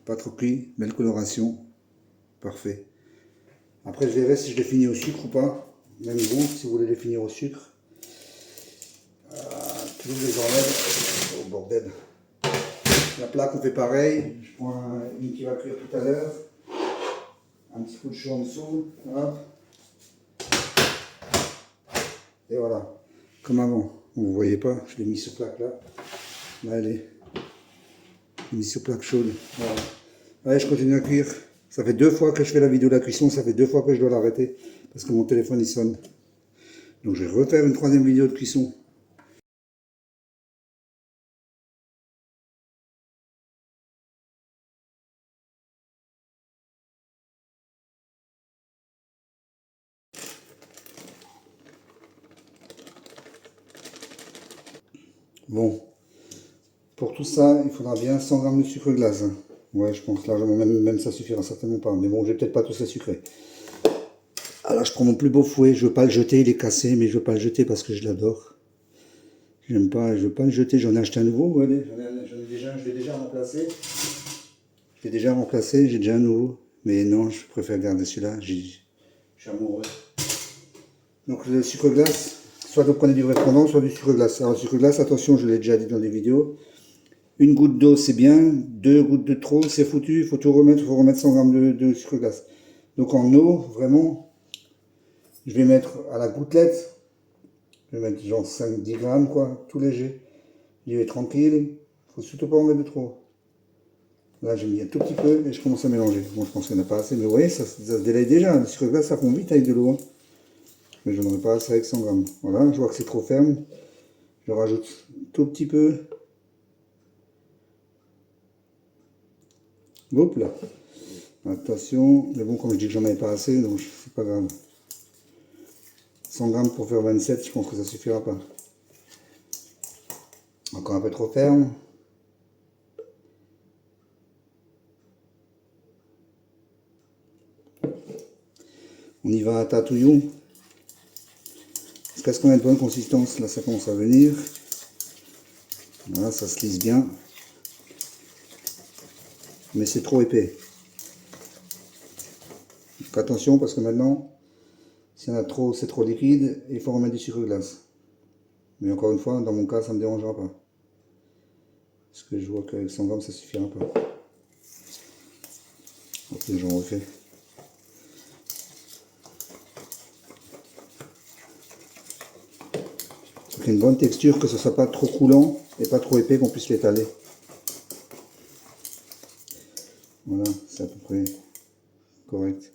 Pas trop cuit, belle coloration, parfait. Après je verrai si je les finis au sucre ou pas. Même bon, si vous voulez les finir au sucre. Toujours les enlève. Oh bordel. La plaque on fait pareil. Je prends une qui va cuire tout à l'heure. Un petit coup de chaud en dessous. Hop. Et voilà. Comme avant. Vous ne voyez pas, je l'ai mis sur plaque là. Là elle est. Je l'ai mis sur plaque chaude. Voilà. Allez, je continue à cuire. Ça fait 2 fois que je fais la vidéo de la cuisson, ça fait 2 fois que je dois l'arrêter. Parce que mon téléphone il sonne. Donc je vais refaire une 3e vidéo de cuisson. Bon, pour tout ça, il faudra bien 100 g de sucre glace. Hein. Ouais, je pense largement, même ça suffira certainement pas. Mais bon, je vais peut-être pas tout ça sucrer. Alors, je prends mon plus beau fouet. Je veux pas le jeter, il est cassé, mais je veux pas le jeter parce que je l'adore. J'aime pas, je veux pas le jeter. J'en ai acheté un nouveau. Regardez, je l'ai déjà remplacé. Je l'ai déjà remplacé, j'ai déjà un nouveau. Mais non, je préfère garder celui-là. Je suis amoureux. Donc, le sucre glace. Soit vous prenez du vrai fondant, soit du sucre glace. Alors, le sucre glace, attention, je l'ai déjà dit dans des vidéos. Une goutte d'eau, c'est bien. 2 gouttes de trop, c'est foutu. Il faut tout remettre. Il faut remettre 100 g de sucre glace. Donc, en eau, vraiment, je vais mettre à la gouttelette. Je vais mettre genre 5-10 grammes, quoi. Tout léger. Je vais tranquille. Il ne faut surtout pas en mettre de trop. Là, j'ai mis un tout petit peu et je commence à mélanger. Bon, je pense qu'il n'y en a pas assez. Mais vous voyez, ça se délaye déjà. Le sucre glace, ça fond vite avec de l'eau. Hein. Mais je n'en ai pas assez avec 100 grammes. Voilà, je vois que c'est trop ferme. Je rajoute tout petit peu. Hop là. Attention. Mais bon, comme je dis que j'en avais pas assez, donc c'est pas grave. 100 grammes pour faire 27, je pense que ça suffira pas. Encore un peu trop ferme. On y va à tatouillon. Jusqu'à ce qu'on ait de bonne consistance. Là, ça commence à venir. Voilà, ça se lisse bien. Mais c'est trop épais. Attention parce que maintenant, s'il y en a trop, c'est trop liquide, il faut remettre du sucre glace. Mais encore une fois, dans mon cas, ça ne me dérangera pas. Parce que je vois qu'avec 100 grammes, ça suffira pas. Ok, j'en refais. Ça fait une bonne texture, que ce soit pas trop coulant et pas trop épais, qu'on puisse l'étaler. Voilà, c'est à peu près correct.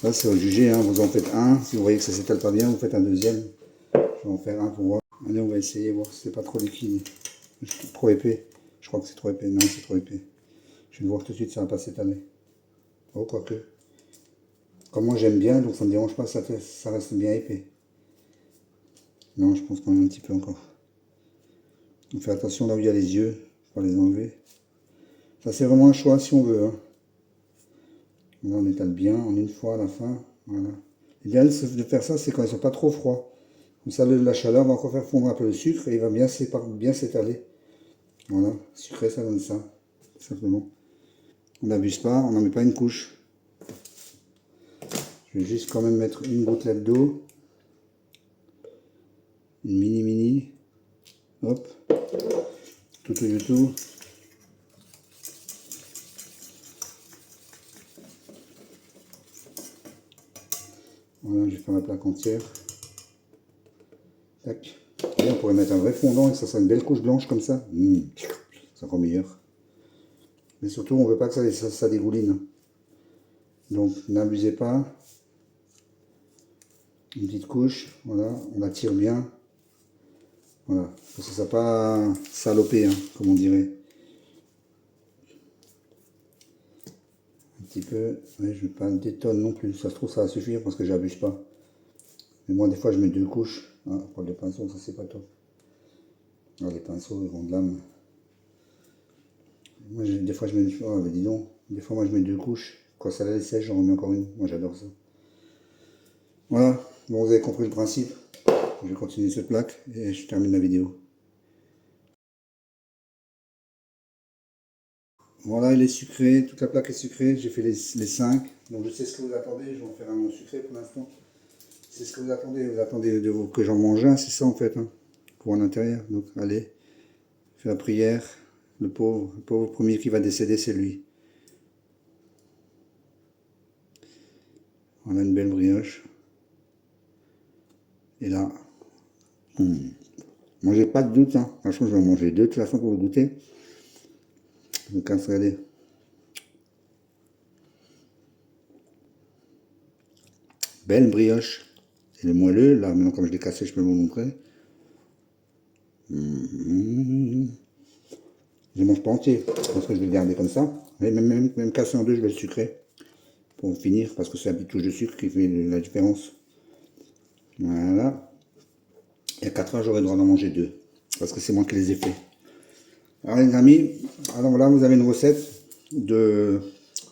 Là, c'est au juger, hein. Vous en faites un. Si vous voyez que ça s'étale pas bien, vous faites un deuxième. Je vais en faire un pour voir. Allez, on va essayer, voir si c'est pas trop liquide. Trop épais. Je crois que c'est trop épais. Non, c'est trop épais. Je vais le voir tout de suite, ça va pas s'étaler. Oh, quoique. Comme moi, j'aime bien, donc ça me dérange pas, ça reste bien épais. Non, je pense quand même un petit peu encore. On fait attention là où il y a les yeux, pour les enlever. Ça, c'est vraiment un choix si on veut. Hein. Là, on étale bien en une fois à la fin. Voilà. L'idéal de faire ça, c'est quand ils sont pas trop froids. Comme ça, la chaleur va encore faire fondre un peu le sucre et il va bien s'étaler. Voilà, sucré, ça donne ça, tout simplement. On n'abuse pas, on n'en met pas une couche. Je vais juste quand même mettre une gouttelette d'eau. Une mini. Hop. Tout. Voilà, je vais faire la plaque entière. Tac. Et on pourrait mettre un vrai fondant et ça serait une belle couche blanche comme ça. C'est encore meilleur. Mais surtout, on ne veut pas que ça dégouline. Donc, n'abusez pas. Une petite couche, voilà, on la tire bien. Voilà, parce que ça ne pas salopé, hein, comme on dirait. Un petit peu, ouais, je ne vais pas des tonnes non plus. Ça se trouve, ça va suffire parce que j'abuse pas. Mais moi, des fois, je mets 2 couches. Ah, pour les pinceaux, ça c'est pas top. Alors, les pinceaux, ils vont de l'âme. Moi, des fois, je mets, oh, mais dis donc, des fois, moi, je mets 2 couches. Quand ça la sèche, j'en remets encore une. Moi, j'adore ça. Voilà, bon, vous avez compris le principe. Je vais continuer cette plaque et je termine la vidéo. Voilà, il est sucré, toute la plaque est sucrée, j'ai fait les 5. Donc je sais ce que vous attendez, je vais en faire un non sucré pour l'instant. C'est ce que vous attendez que j'en mange un, c'est ça en fait, hein, pour l'intérieur. Donc allez, fais la prière, le pauvre premier qui va décéder, c'est lui. Voilà une belle brioche. Et là, moi j'ai pas de doute, hein. Franchement je vais en manger 2 de toute façon pour le goûter. Donc regardez. Belle brioche. C'est le moelleux, là maintenant comme je l'ai cassé, je peux vous montrer. Je ne mange pas entier, je pense que je vais le garder comme ça. Mais même cassé en 2, je vais le sucrer pour finir, parce que c'est la petite touche de sucre qui fait la différence. Voilà. Et à 4 heures, j'aurai le droit d'en manger 2, parce que c'est moi qui les ai fait. Alors les amis, alors voilà, vous avez une recette de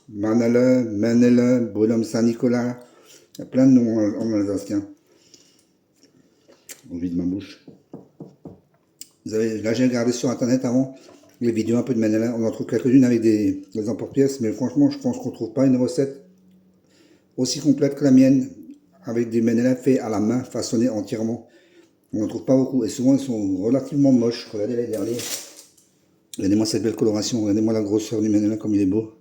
Manele, bonhomme Saint-Nicolas. Il y a plein de noms en alsacien. On vide ma bouche. Là, j'ai regardé sur internet avant les vidéos un peu de Manele. On en trouve quelques-unes avec des emporte-pièces, mais franchement, je pense qu'on ne trouve pas une recette aussi complète que la mienne, avec des Manele faits à la main, façonnés entièrement. On n'en trouve pas beaucoup, et souvent ils sont relativement moches. Regardez les derniers. Regardez-moi cette belle coloration, regardez-moi la grosseur du Manele, comme il est beau.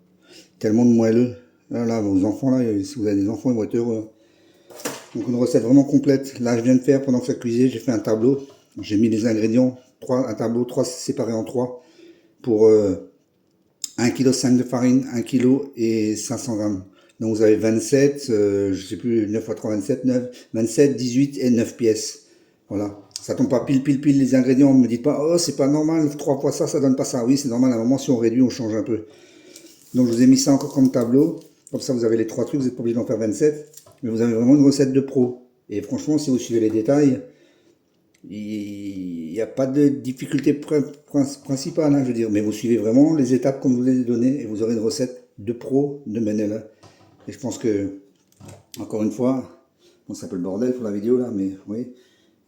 Tellement de moelleux. Là, vos enfants, là, si vous avez des enfants, ils vont être heureux. Donc une recette vraiment complète. Là, je viens de faire, pendant que ça cuisait, j'ai fait un tableau. J'ai mis les ingrédients, un tableau, 3 séparés en 3, pour 1,5 kg de farine, 1 kg et 500 grammes. Donc vous avez 27, je sais plus, 9 x 3, 27, 9, 27, 18 et 9 pièces. Voilà. Ça tombe pas pile les ingrédients. Ne me dites pas, oh c'est pas normal, 3 fois ça, ça donne pas ça. Oui, c'est normal, à un moment si on réduit, on change un peu. Donc je vous ai mis ça encore comme tableau. Comme ça vous avez les 3 trucs, vous n'êtes pas obligé d'en faire 27. Mais vous avez vraiment une recette de pro. Et franchement, si vous suivez les détails, il n'y a pas de difficulté principale, hein, je veux dire. Mais vous suivez vraiment les étapes comme je vous les ai données et vous aurez une recette de pro de Manele. Et je pense que, encore une fois, bon, c'est un peu le bordel pour la vidéo là, mais oui,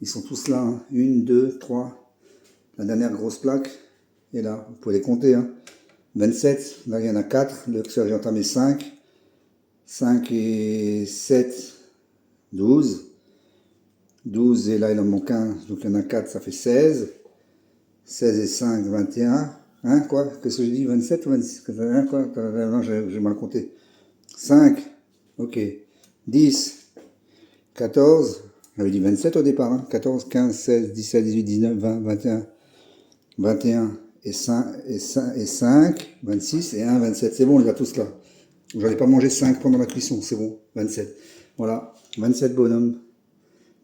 ils sont tous là. Hein. 1, 2, 3. La dernière grosse plaque est là. Vous pouvez les compter. Hein. 27, là il y en a 4. Le j'ai entamé 5. 5 et 7, 12. 12 et là il en manque un, donc il y en a 4, ça fait 16. 16 et 5, 21. Hein, quoi? Qu'est-ce que j'ai dit? 27 ou 26? Hein, quoi? Non, j'ai mal compté. 5, ok. 10, 14, j'avais dit 27 au départ, hein. 14, 15, 16, 17, 18, 19, 20, 21, 21 et 5, et 5, 26 et 1, 27. C'est bon, on les a tous là. J'en ai pas mangé 5 pendant la cuisson, c'est bon, 27. Voilà, 27 bonhommes.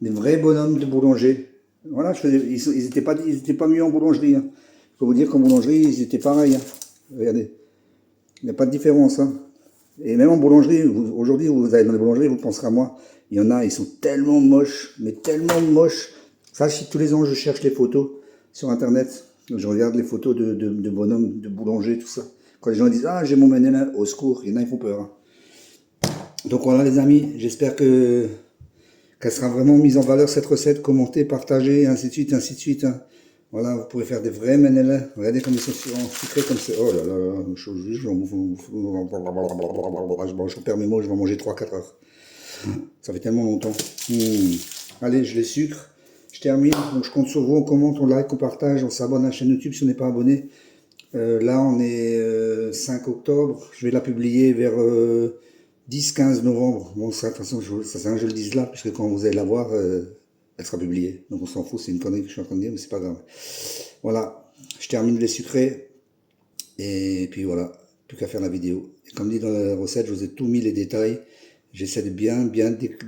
Des vrais bonhommes de boulanger. Voilà, ils étaient pas mieux en boulangerie. Hein. Il faut vous dire qu'en boulangerie, ils étaient pareils. Hein. Regardez, il n'y a pas de différence. Hein. Et même en boulangerie, aujourd'hui, vous allez dans les boulangeries, vous penserez à moi. Il y en a, ils sont tellement moches, mais tellement moches. Ça, tous les ans, je cherche les photos sur Internet. Je regarde les photos de bonhommes, de boulanger, tout ça. Quand les gens disent, ah, j'ai mon Menela, au secours, il y en a, ils font peur. Hein. Donc voilà, les amis, j'espère qu'elle sera vraiment mise en valeur, cette recette, commentée, partagée, ainsi de suite, ainsi de suite. Hein. Voilà, vous pouvez faire des vrais Menela. Regardez comme ils sont sucrés comme c'est. Oh là là là, je perds mes mots, je vais en manger 3-4 heures. Ça fait tellement longtemps. Allez, je les sucre. Je termine. Donc je compte sur vous, on commente, on like, on partage, on s'abonne à la chaîne YouTube si on n'est pas abonné. Là, on est 5 octobre. Je vais la publier vers 10-15 novembre. Bon, ça, de toute façon, ça sert à rien que je le dise là, puisque quand vous allez la voir, elle sera publiée. Donc on s'en fout, c'est une connerie que je suis en train de dire, mais c'est pas grave. Voilà, je termine les sucrés. Et puis voilà, plus qu'à faire la vidéo. Et comme dit dans la recette, je vous ai tout mis les détails. J'essaie de bien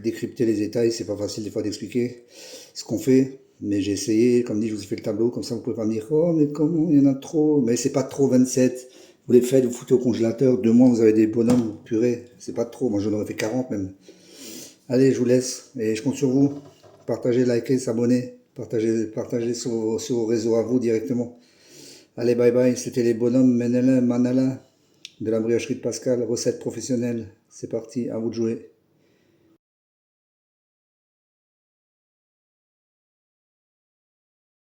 décrypter les détails. C'est pas facile des fois d'expliquer ce qu'on fait. Mais j'ai essayé, comme dit, je vous ai fait le tableau. Comme ça, vous pouvez pas me dire, oh, mais comment, il y en a trop. Mais c'est pas trop 27. Vous les faites, vous foutez au congélateur. 2 mois, vous avez des bonhommes purée. C'est pas trop. Moi, j'en aurais fait 40 même. Allez, je vous laisse. Et je compte sur vous. Partagez, likez, s'abonnez. Partagez sur vos réseaux à vous directement. Allez, bye bye. C'était les bonhommes Menela, Manala de la briocherie de Pascal. Recette professionnelle. C'est parti. À vous de jouer.